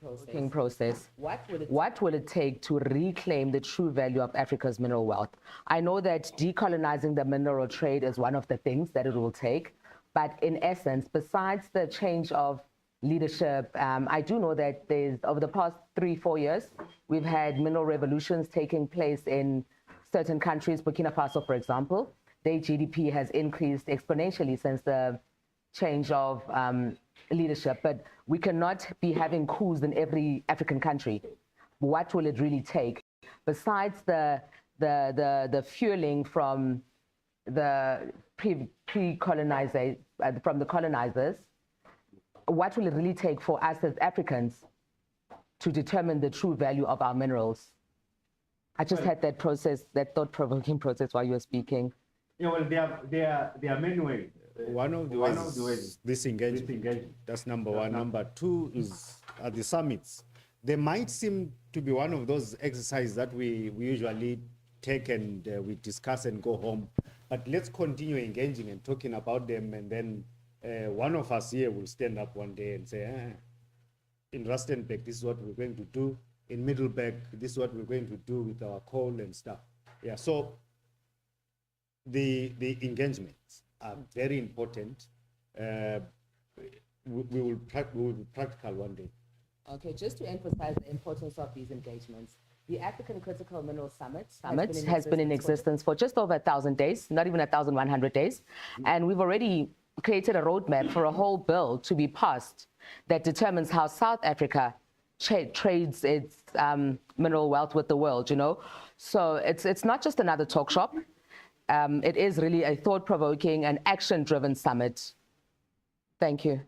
process. What will it take to reclaim the true value of Africa's mineral wealth? I know that decolonizing the mineral trade is one of the things that it will take, but in essence, besides the change of leadership. I do know that over the past 3-4 years, we've had mineral revolutions taking place in certain countries. Burkina Faso, for example, their GDP has increased exponentially since the change of leadership. But we cannot be having coups in every African country. What will it really take? Besides the fueling from the colonizers, what will it really take for us as Africans to determine the true value of our minerals? I just had that process, that thought-provoking process while you were speaking. Yeah, well, there are many ways. One of the ways, this engagement. That's number one. Number two is at the summits. They might seem to be one of those exercises that we usually take and we discuss and go home. But let's continue engaging and talking about them, and then one of us here will stand up one day and say, in Rustenburg, this is what we're going to do. In Middleburg, this is what we're going to do with our coal and stuff. Yeah, so the engagements are very important. We will be practical one day. Okay, just to emphasize the importance of these engagements, the African Critical Minerals Summit has been in existence for just over 1,000 days, not even 1,100 days. And we've already created a roadmap for a whole bill to be passed that determines how South Africa trades its mineral wealth with the world, you know. So it's not just another talk shop. It is really a thought-provoking and action-driven summit. Thank you.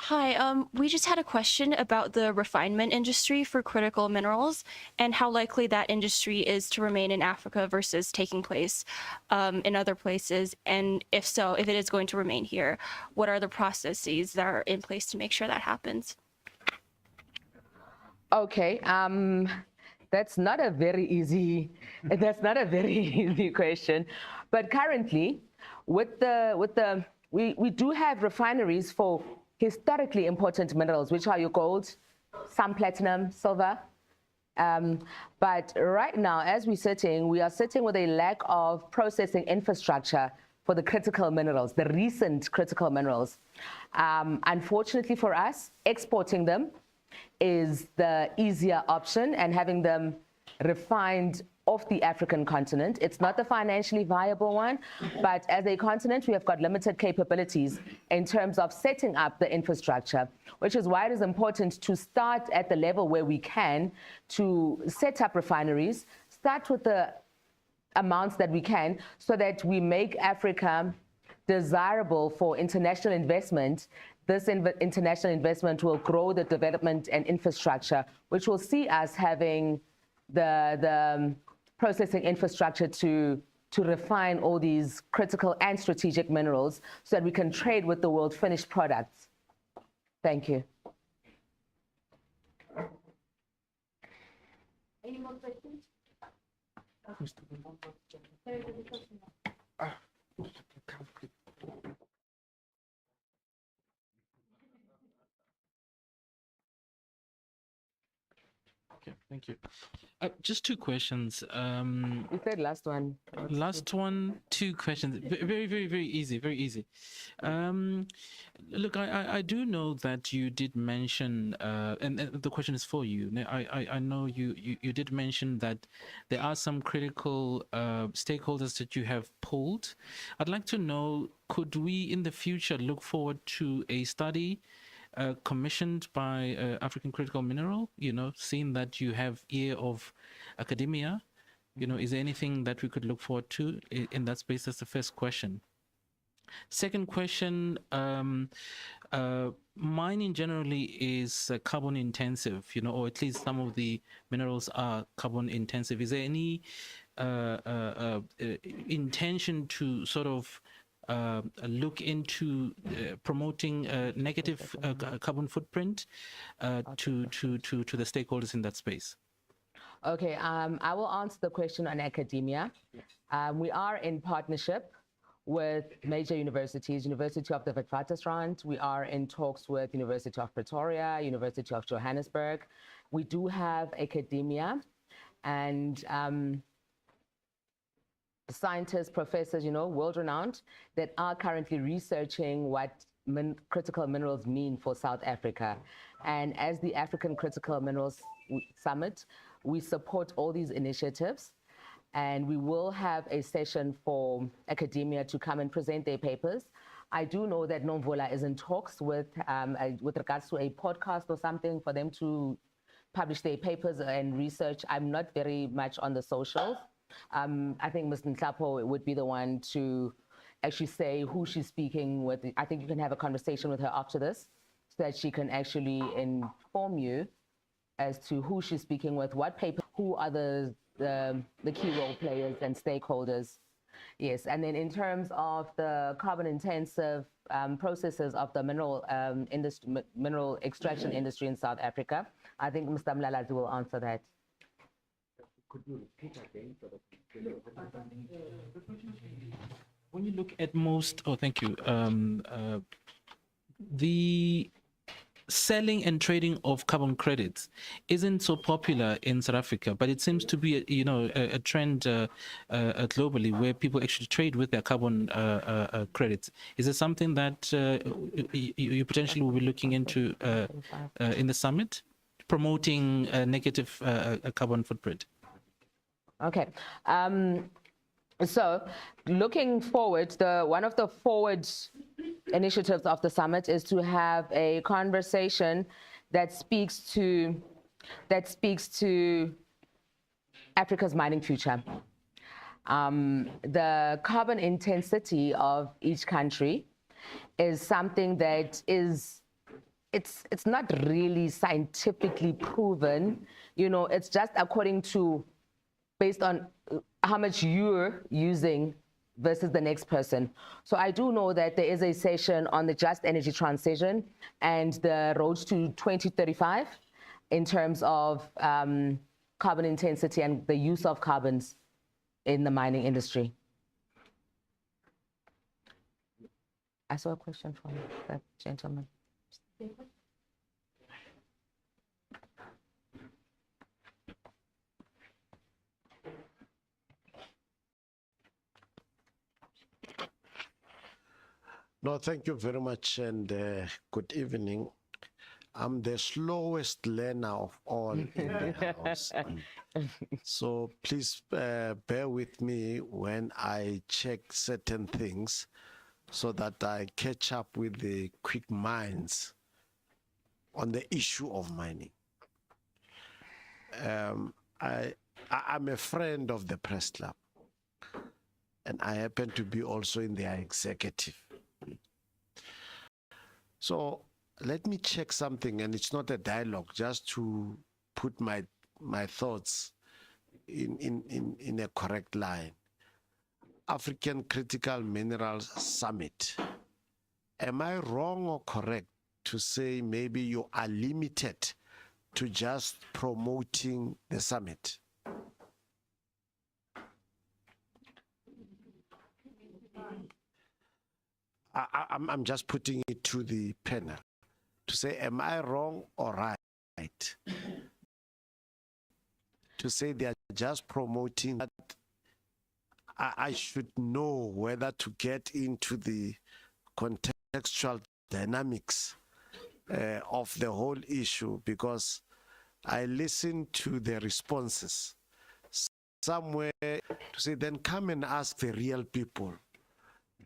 Hi, we just had a question about the refinement industry for critical minerals and how likely that industry is to remain in Africa versus taking place in other places. And if so, if it is going to remain here, what are the processes that are in place to make sure that happens? Okay, that's not a very easy question. But currently, we do have refineries for historically important minerals, which are your gold, some platinum, silver. But right now, as we are sitting with a lack of processing infrastructure for the critical minerals, the recent critical minerals. Unfortunately for us, exporting them is the easier option, and having them refined off the African continent. It's not the financially viable one, but as a continent, we have got limited capabilities in terms of setting up the infrastructure, which is why it is important to start at the level where we can to set up refineries, start with the amounts that we can, so that we make Africa desirable for international investment. This international investment will grow the development and infrastructure, which will see us having the processing infrastructure to refine all these critical and strategic minerals so that we can trade with the world finished products. Thank you. Any more questions? Okay, thank you. Just two questions. You said last one. Last one, two questions. Very easy, very easy. Look, I do know that you did mention, and the question is for you. I know you did mention that there are some critical stakeholders that you have pulled. I'd like to know, could we in the future look forward to a study commissioned by African Critical Mineral, you know, seeing that you have ear of academia, you know, is there anything that we could look forward to in that space? That's the first question. Second question, mining generally is carbon intensive, you know, or at least some of the minerals are carbon intensive. Is there any intention to sort of look into promoting a negative carbon footprint to the stakeholders in that space? Okay, I will answer the question on academia. We are in partnership with major universities, University of the Witwatersrand. We are in talks with University of Pretoria, University of Johannesburg. We do have academia, and scientists, professors, world-renowned, that are currently researching what critical minerals mean for South Africa. And as the African Critical Minerals Summit, we support all these initiatives. And we will have a session for academia to come and present their papers. I do know that Nomvula is in talks with regards to a podcast or something for them to publish their papers and research. I'm not very much on the socials. I think Ms. Nhlapo would be the one to actually say who she's speaking with. I think you can have a conversation with her after this so that she can actually inform you as to who she's speaking with, what paper, who are the key role players and stakeholders. Yes, and then in terms of the carbon-intensive processes of the mineral extraction industry in South Africa, I think Mr. Mlalazi will answer that. Could you repeat again? When you look at most, thank you. The selling and trading of carbon credits isn't so popular in South Africa, but it seems to be a trend globally where people actually trade with their carbon credits. Is it something that you potentially will be looking into in the summit, promoting a negative carbon footprint? Okay. So looking forward, one of the forward initiatives of the summit is to have a conversation that speaks to Africa's mining future. The carbon intensity of each country is something that it's not really scientifically proven. It's just based on how much you're using versus the next person. So I do know that there is a session on the just energy transition and the road to 2035 in terms of carbon intensity and the use of carbons in the mining industry. I saw a question from that gentleman. No, thank you very much, and good evening. I'm the slowest learner of all in the house. So please bear with me when I check certain things so that I catch up with the quick minds on the issue of mining. I'm a friend of the press club, and I happen to be also in their executive. So let me check something, and it's not a dialogue, just to put my thoughts in a correct line. African Critical Minerals Summit. Am I wrong or correct to say maybe you are limited to just promoting the summit? I'm just putting it to the panel to say, am I wrong or right? To say they are just promoting that I should know whether to get into the contextual dynamics of the whole issue, because I listened to the responses somewhere to say, then come and ask the real people.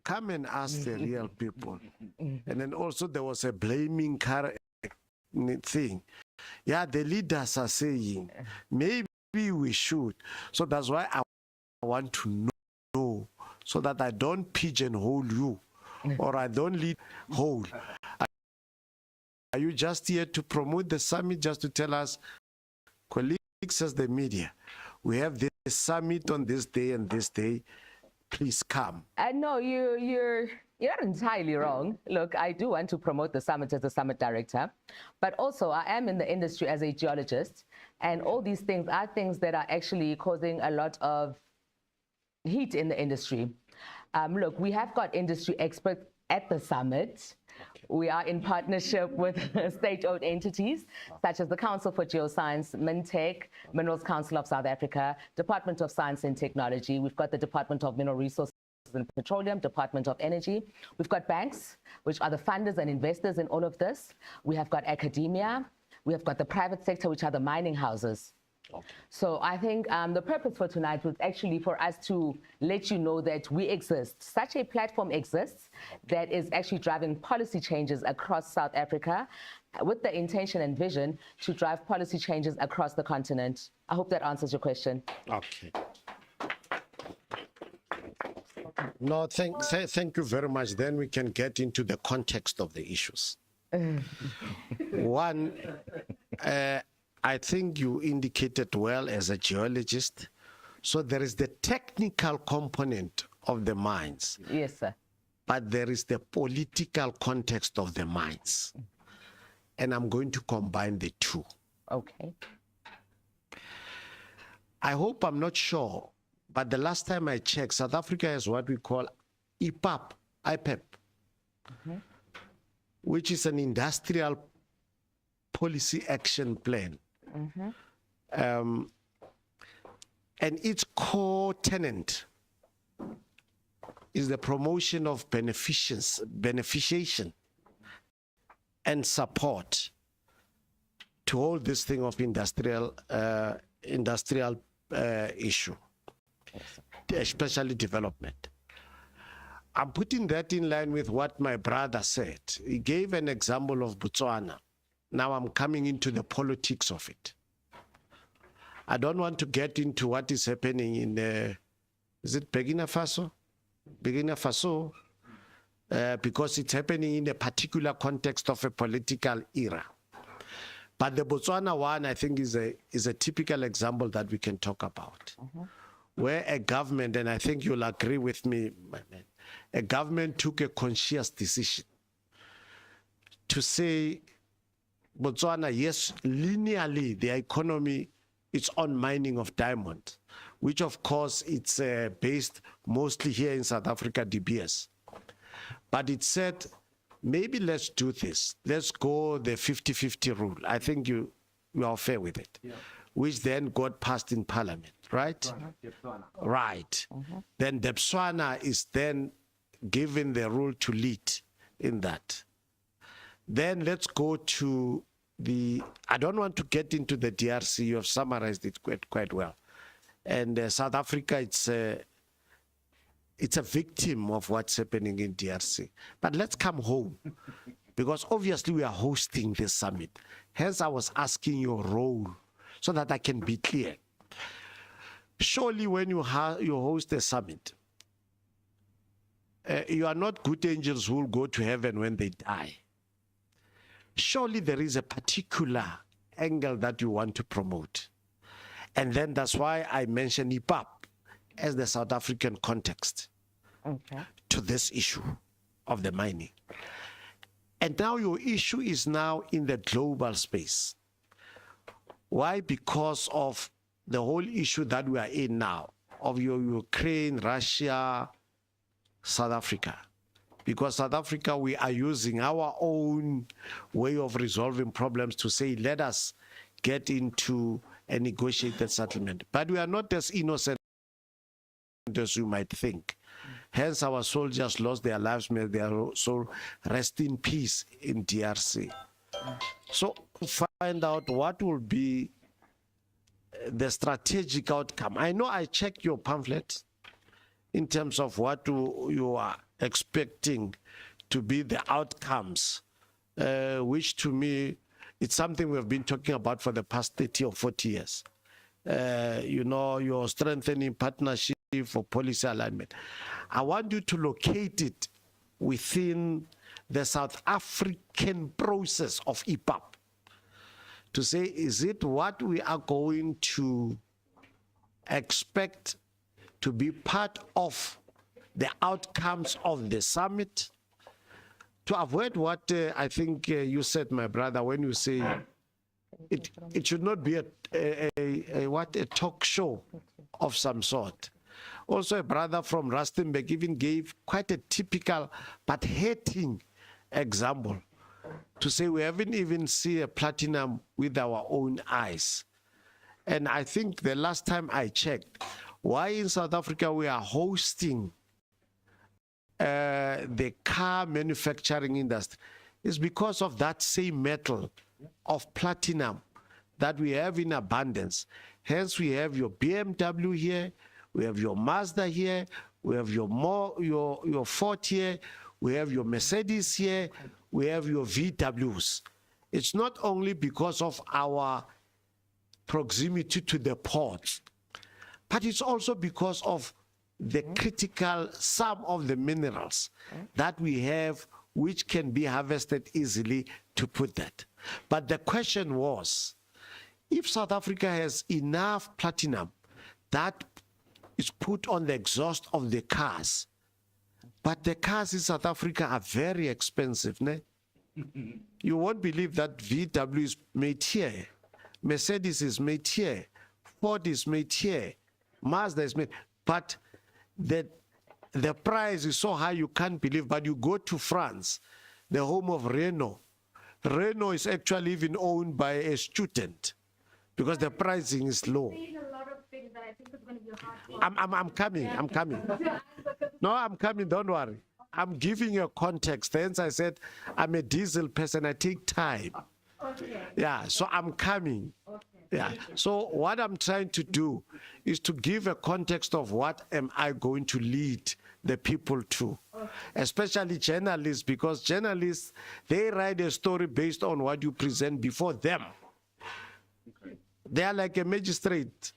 Come and ask the real people. And then also there was a blaming thing. Yeah, the leaders are saying, maybe we should. So that's why I want to know, so that I don't pigeonhole you, or I don't lead whole. Are you just here to promote the summit, just to tell us, colleagues as the media, we have this summit on this day and this day, please come? No, you're not entirely wrong. Look, I do want to promote the summit as the summit director, but also I am in the industry as a geologist, and all these things are things that are actually causing a lot of heat in the industry. Look, we have got industry experts at the summit, We are in partnership with state-owned entities such as the Council for Geoscience, MinTech, Minerals Council of South Africa, Department of Science and Technology. We've got the Department of Mineral Resources and Petroleum, Department of Energy. We've got banks, which are the funders and investors in all of this. We have got academia. We have got the private sector, which are the mining houses. So I think the purpose for tonight was actually for us to let you know that we exist. Such a platform exists that is actually driving policy changes across South Africa with the intention and vision to drive policy changes across the continent. I hope that answers your question. Okay. No, thank you very much. Then we can get into the context of the issues. One, I think you indicated well as a geologist. So there is the technical component of the mines. Yes, sir. But there is the political context of the mines. And I'm going to combine the two. Okay. I hope, I'm not sure, but the last time I checked, South Africa has what we call IPAP, which is an industrial policy action plan. And its core tenant is the promotion of beneficiation and support to all this thing of industrial issue, especially development. I'm putting that in line with what my brother said. He gave an example of Botswana. Now I'm coming into the politics of it. I don't want to get into what is happening in, is it Burkina Faso? Burkina Faso, because it's happening in a particular context of a political era. But the Botswana one, I think, is a typical example that we can talk about, where a government, and I think you'll agree with me, my man, a government took a conscious decision to say, Botswana, yes, linearly, the economy is on mining of diamond, which of course it's based mostly here in South Africa, DBS. But it said, maybe let's do this. Let's go the 50-50 rule. I think you are fair with it, which then got passed in Parliament, right? Right. Then Botswana is then given the rule to lead in that. Then let's go to I don't want to get into the DRC. You have summarized it quite well. And South Africa, it's a victim of what's happening in DRC. But let's come home, because obviously we are hosting this summit. Hence, I was asking your role so that I can be clear. Surely when you host a summit, you are not good angels who will go to heaven when they die. Surely there is a particular angle that you want to promote. And then that's why I mentioned IPAP as the South African context to this issue of the mining. And now your issue is now in the global space. Why? Because of the whole issue that we are in now, of your Ukraine, Russia, South Africa. Because South Africa, we are using our own way of resolving problems to say, let us get into a negotiated settlement. But we are not as innocent as you might think. Hence, our soldiers lost their lives, may their soul rest in peace in DRC. So find out what will be the strategic outcome. I know I checked your pamphlet in terms of what you are expecting to be the outcomes, which to me, it's something we've been talking about for the past 30 or 40 years. You know, your strengthening partnership for policy alignment. I want you to locate it within the South African process of IPAP to say, is it what we are going to expect to be part of the outcomes of the summit, to avoid what I think you said, my brother, when you say it should not be a talk show of some sort. Also, a brother from Rustenburg even gave quite a typical but hating example, to say we haven't even seen a platinum with our own eyes. And I think the last time I checked, why in South Africa we are hosting the car manufacturing industry is because of that same metal of platinum that we have in abundance. Hence, we have your BMW here, we have your Mazda here, we have your Ford here, we have your Mercedes here, we have your VWs. It's not only because of our proximity to the ports, but it's also because of the critical, some of the minerals that we have which can be harvested easily to put that. But the question was, if South Africa has enough platinum that is put on the exhaust of the cars, but the cars in South Africa are very expensive, ne? You won't believe that VW is made here, Mercedes is made here, Ford is made here, Mazda is made, but the price is so high you can't believe. But you go to France, the home of Renault. Renault is actually even owned by a student because the pricing is low. I'm coming. No, I'm coming, don't worry. I'm giving you a context. Hence I said I'm a diesel person, I take time. Okay. Yeah, so I'm coming. Okay. Yeah, so what I'm trying to do is to give a context of what am I going to lead the people to, okay, especially journalists, because journalists, they write a story based on what you present before them. Okay. They are like a magistrate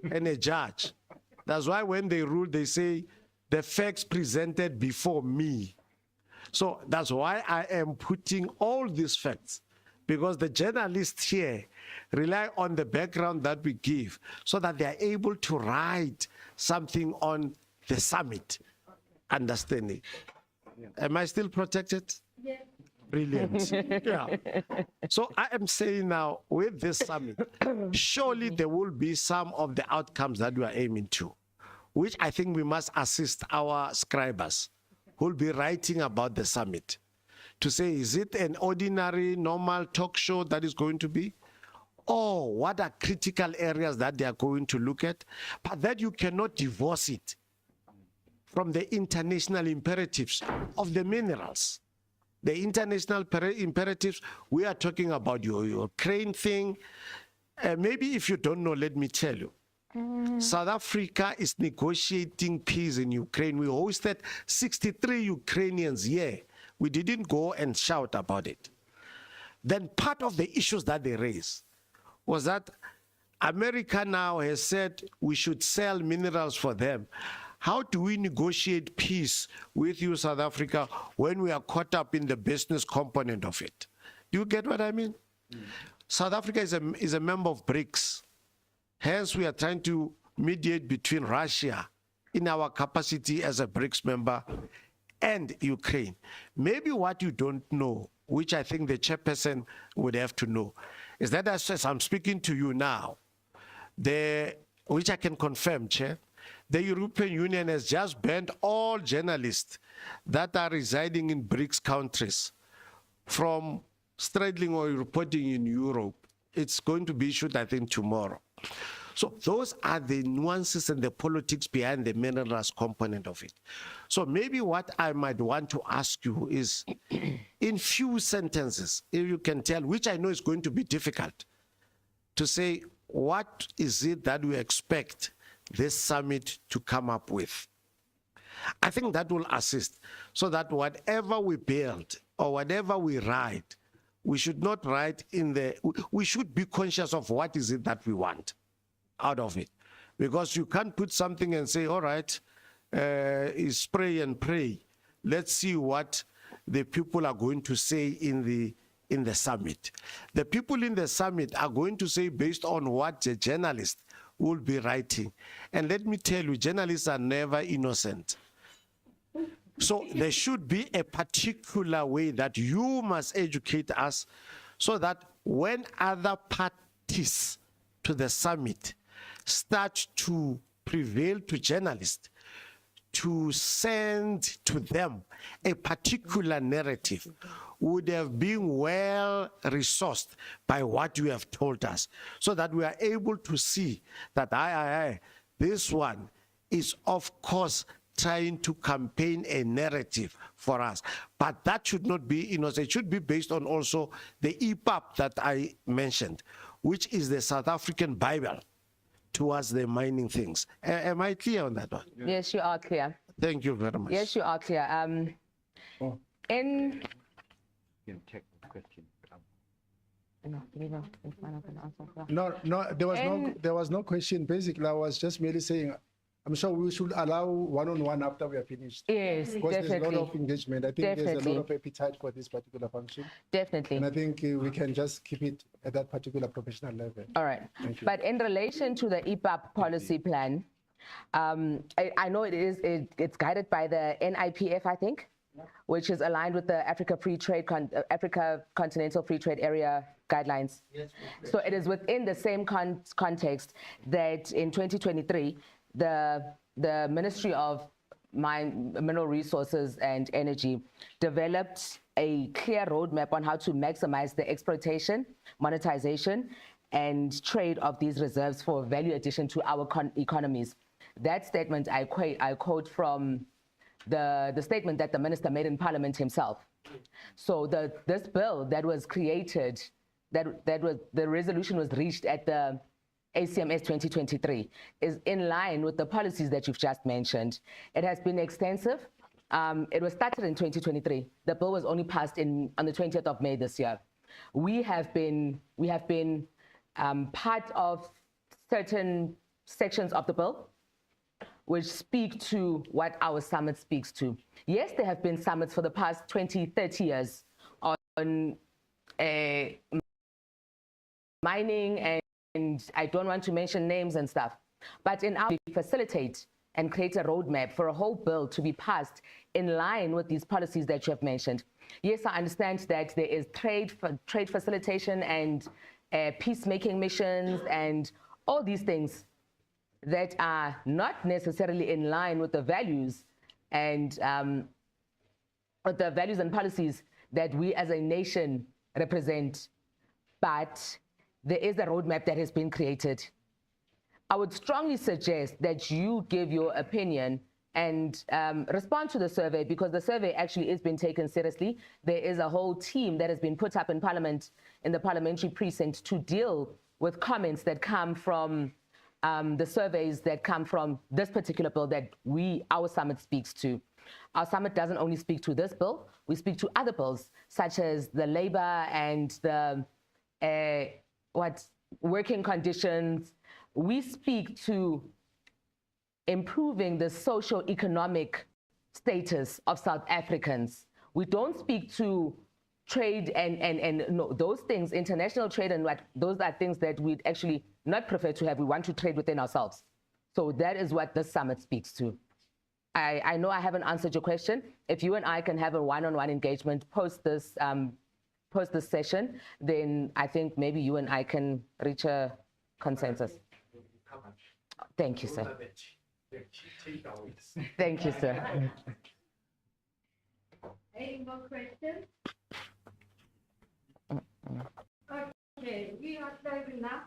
and a judge. That's why when they rule, they say the facts presented before me. So that's why I am putting all these facts, because the journalists here rely on the background that we give so that they are able to write something on the summit. Understanding. Am I still protected? Yes. Brilliant. Yeah. So I am saying now, with this summit, surely there will be some of the outcomes that we are aiming to, which I think we must assist our scribers who will be writing about the summit to say, is it an ordinary, normal talk show that is going to be? Or what are critical areas that they are going to look at? But that you cannot divorce it from the international imperatives of the minerals. The international imperatives, we are talking about your Ukraine thing. Maybe if you don't know, let me tell you. South Africa is negotiating peace in Ukraine. We hosted 63 Ukrainians here. We didn't go and shout about it. Then part of the issues that they raised was that America now has said we should sell minerals for them. How do we negotiate peace with you, South Africa, when we are caught up in the business component of it? Do you get what I mean? South Africa is a member of BRICS. Hence, we are trying to mediate between Russia in our capacity as a BRICS member and Ukraine. Maybe what you don't know, which I think the chairperson would have to know, is that as I'm speaking to you now, which I can confirm, Chair, the European Union has just banned all journalists that are residing in BRICS countries from straddling or reporting in Europe. It's going to be issued, I think, tomorrow. So those are the nuances and the politics behind the minerals component of it. So maybe what I might want to ask you is, in few sentences, if you can tell, which I know is going to be difficult, to say, what is it that we expect this summit to come up with? I think that will assist, so that whatever we build or whatever we write, we should not write we should be conscious of what is it that we want out of it. Because you can't put something and say, all right, spray and pray. Let's see what the people are going to say in the summit. The people in the summit are going to say based on what the journalist will be writing. And let me tell you, journalists are never innocent. So there should be a particular way that you must educate us, so that when other parties to the summit start to prevail to journalists to send to them a particular narrative would have been well resourced by what you have told us, so that we are able to see that this one is of course trying to campaign a narrative for us. But that should not be, it should be based on also the EPUB that I mentioned, which is the South African Bible towards the mining things. Am I clear on that one? Yes, you are clear. Thank you very much. Yes, you are clear. In No, there was no question. Basically, I was just merely saying, I'm sure we should allow one-on-one after we are finished. Yes, because definitely. there's a lot of engagement. I think there's a Definitely. lot of appetite for this particular function. Definitely. And I think we can just keep it at that particular professional level. All right. Thank you. But in relation to the EPUB policy plan, I know it's guided by the NIPF, I think, which is aligned with the Africa Continental Free Trade Area guidelines. Yes. So it is within the same context that in 2023, the Ministry of Mineral Resources and Energy developed a clear roadmap on how to maximize the exploitation, monetization, and trade of these reserves for value addition to our economies. That statement I quote from the statement that the minister made in Parliament himself. So this bill that was created, the resolution was reached at the ACMS 2023, is in line with the policies that you've just mentioned. It has been extensive. It was started in 2023. The bill was only passed on the 20th of May this year. We have been part of certain sections of the bill which speak to what our summit speaks to. Yes, there have been summits for the past 20, 30 years on mining, and I don't want to mention names and stuff, but in our facilitate and create a roadmap for a whole bill to be passed in line with these policies that you have mentioned. Yes, I understand that there is trade facilitation and peacemaking missions and all these things that are not necessarily in line with the values and policies that we as a nation represent. But there is a roadmap that has been created. I would strongly suggest that you give your opinion and respond to the survey, because the survey actually is being taken seriously. There is a whole team that has been put up in Parliament, in the parliamentary precinct, to deal with comments that come from the surveys that come from this particular bill that our summit speaks to. Our summit doesn't only speak to this bill, we speak to other bills, such as the labor and the working conditions. We speak to improving the socio-economic status of South Africans. We don't speak to trade and no, those things, international trade and those are things that we'd actually not prefer to have. We want to trade within ourselves. So that is what this summit speaks to. I know I haven't answered your question. If you and I can have a one-on-one engagement post this session, then I think maybe you and I can reach a consensus. Thank you, sir. Thank you, sir. Any more questions? Okay, we are closing now.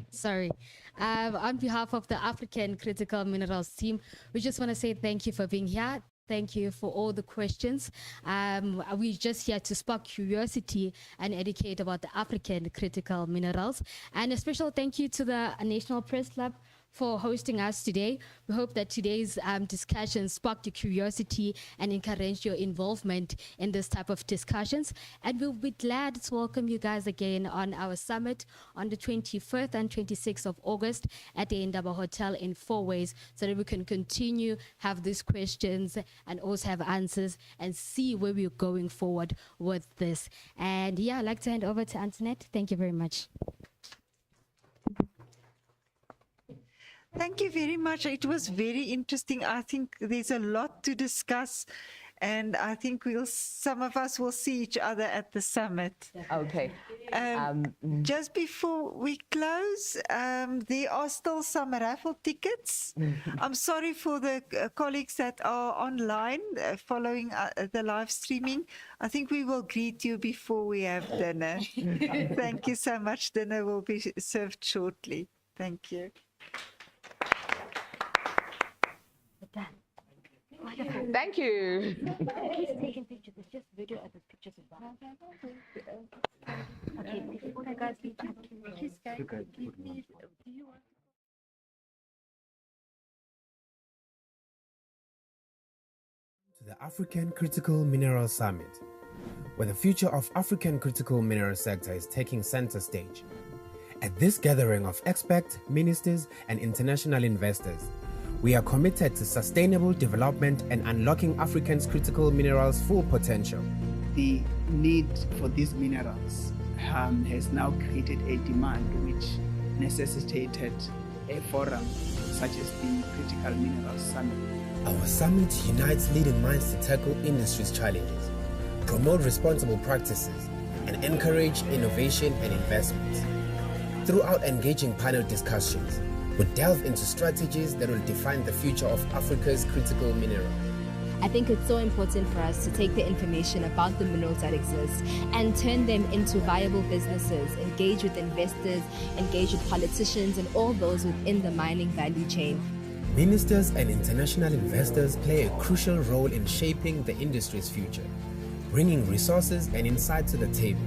Sorry. On behalf of the African Critical Minerals team, we just want to say thank you for being here. Thank you for all the questions. We're just here to spark curiosity and educate about the African critical minerals. And a special thank you to the National Press Club for hosting us today. We hope that today's discussion sparked your curiosity and encouraged your involvement in this type of discussions. And we'll be glad to welcome you guys again on our summit on the 21st and 26th of August at the Indaba Hotel in Four Ways, so that we can continue, have these questions and also have answers and see where we're going forward with this. And yeah, I'd like to hand over to Antoinette. Thank you very much. Thank you very much. It was very interesting. I think there's a lot to discuss. And I think some of us will see each other at the summit. Okay. Just before we close, there are still some raffle tickets. I'm sorry for the colleagues that are online following the live streaming. I think we will greet you before we have dinner. Thank you so much. Dinner will be served shortly. Thank you. Thank you. Taking pictures. It's just video and the pictures as well. Okay, okay, guys. Please, guys. Please, do you want? To the African Critical Mineral Summit, where the future of African critical mineral sector is taking center stage. At this gathering of experts, ministers, and international investors, we are committed to sustainable development and unlocking Africa's critical minerals' full potential. The need for these minerals has now created a demand which necessitated a forum such as the Critical Minerals Summit. Our summit unites leading minds to tackle industry's challenges, promote responsible practices, and encourage innovation and investments. Throughout engaging panel discussions, we delve into strategies that will define the future of Africa's critical minerals. I think it's so important for us to take the information about the minerals that exist and turn them into viable businesses, engage with investors, engage with politicians and all those within the mining value chain. Ministers and international investors play a crucial role in shaping the industry's future, bringing resources and insight to the table.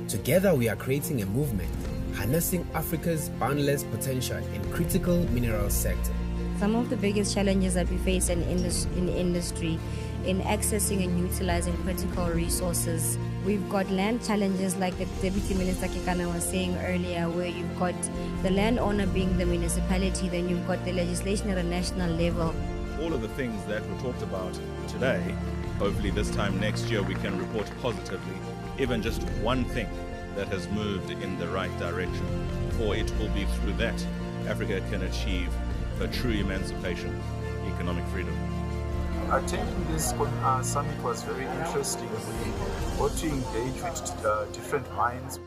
Together we are creating a movement harnessing Africa's boundless potential in critical mineral sector. Some of the biggest challenges that we face in industry in accessing and utilizing critical resources. We've got land challenges like the Deputy Minister Kekana was saying earlier, where you've got the landowner being the municipality, then you've got the legislation at a national level. All of the things that were talked about today, hopefully this time next year we can report positively, even just one thing that has moved in the right direction, for it will be through that Africa can achieve a true emancipation, economic freedom. Attending this summit was very interesting. We got to engage with different minds.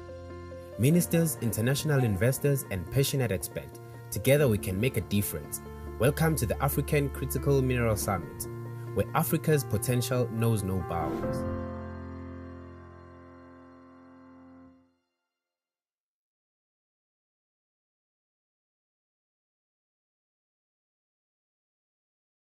Ministers, international investors, and passionate experts. Together we can make a difference. Welcome to the African Critical Mineral Summit, where Africa's potential knows no bounds.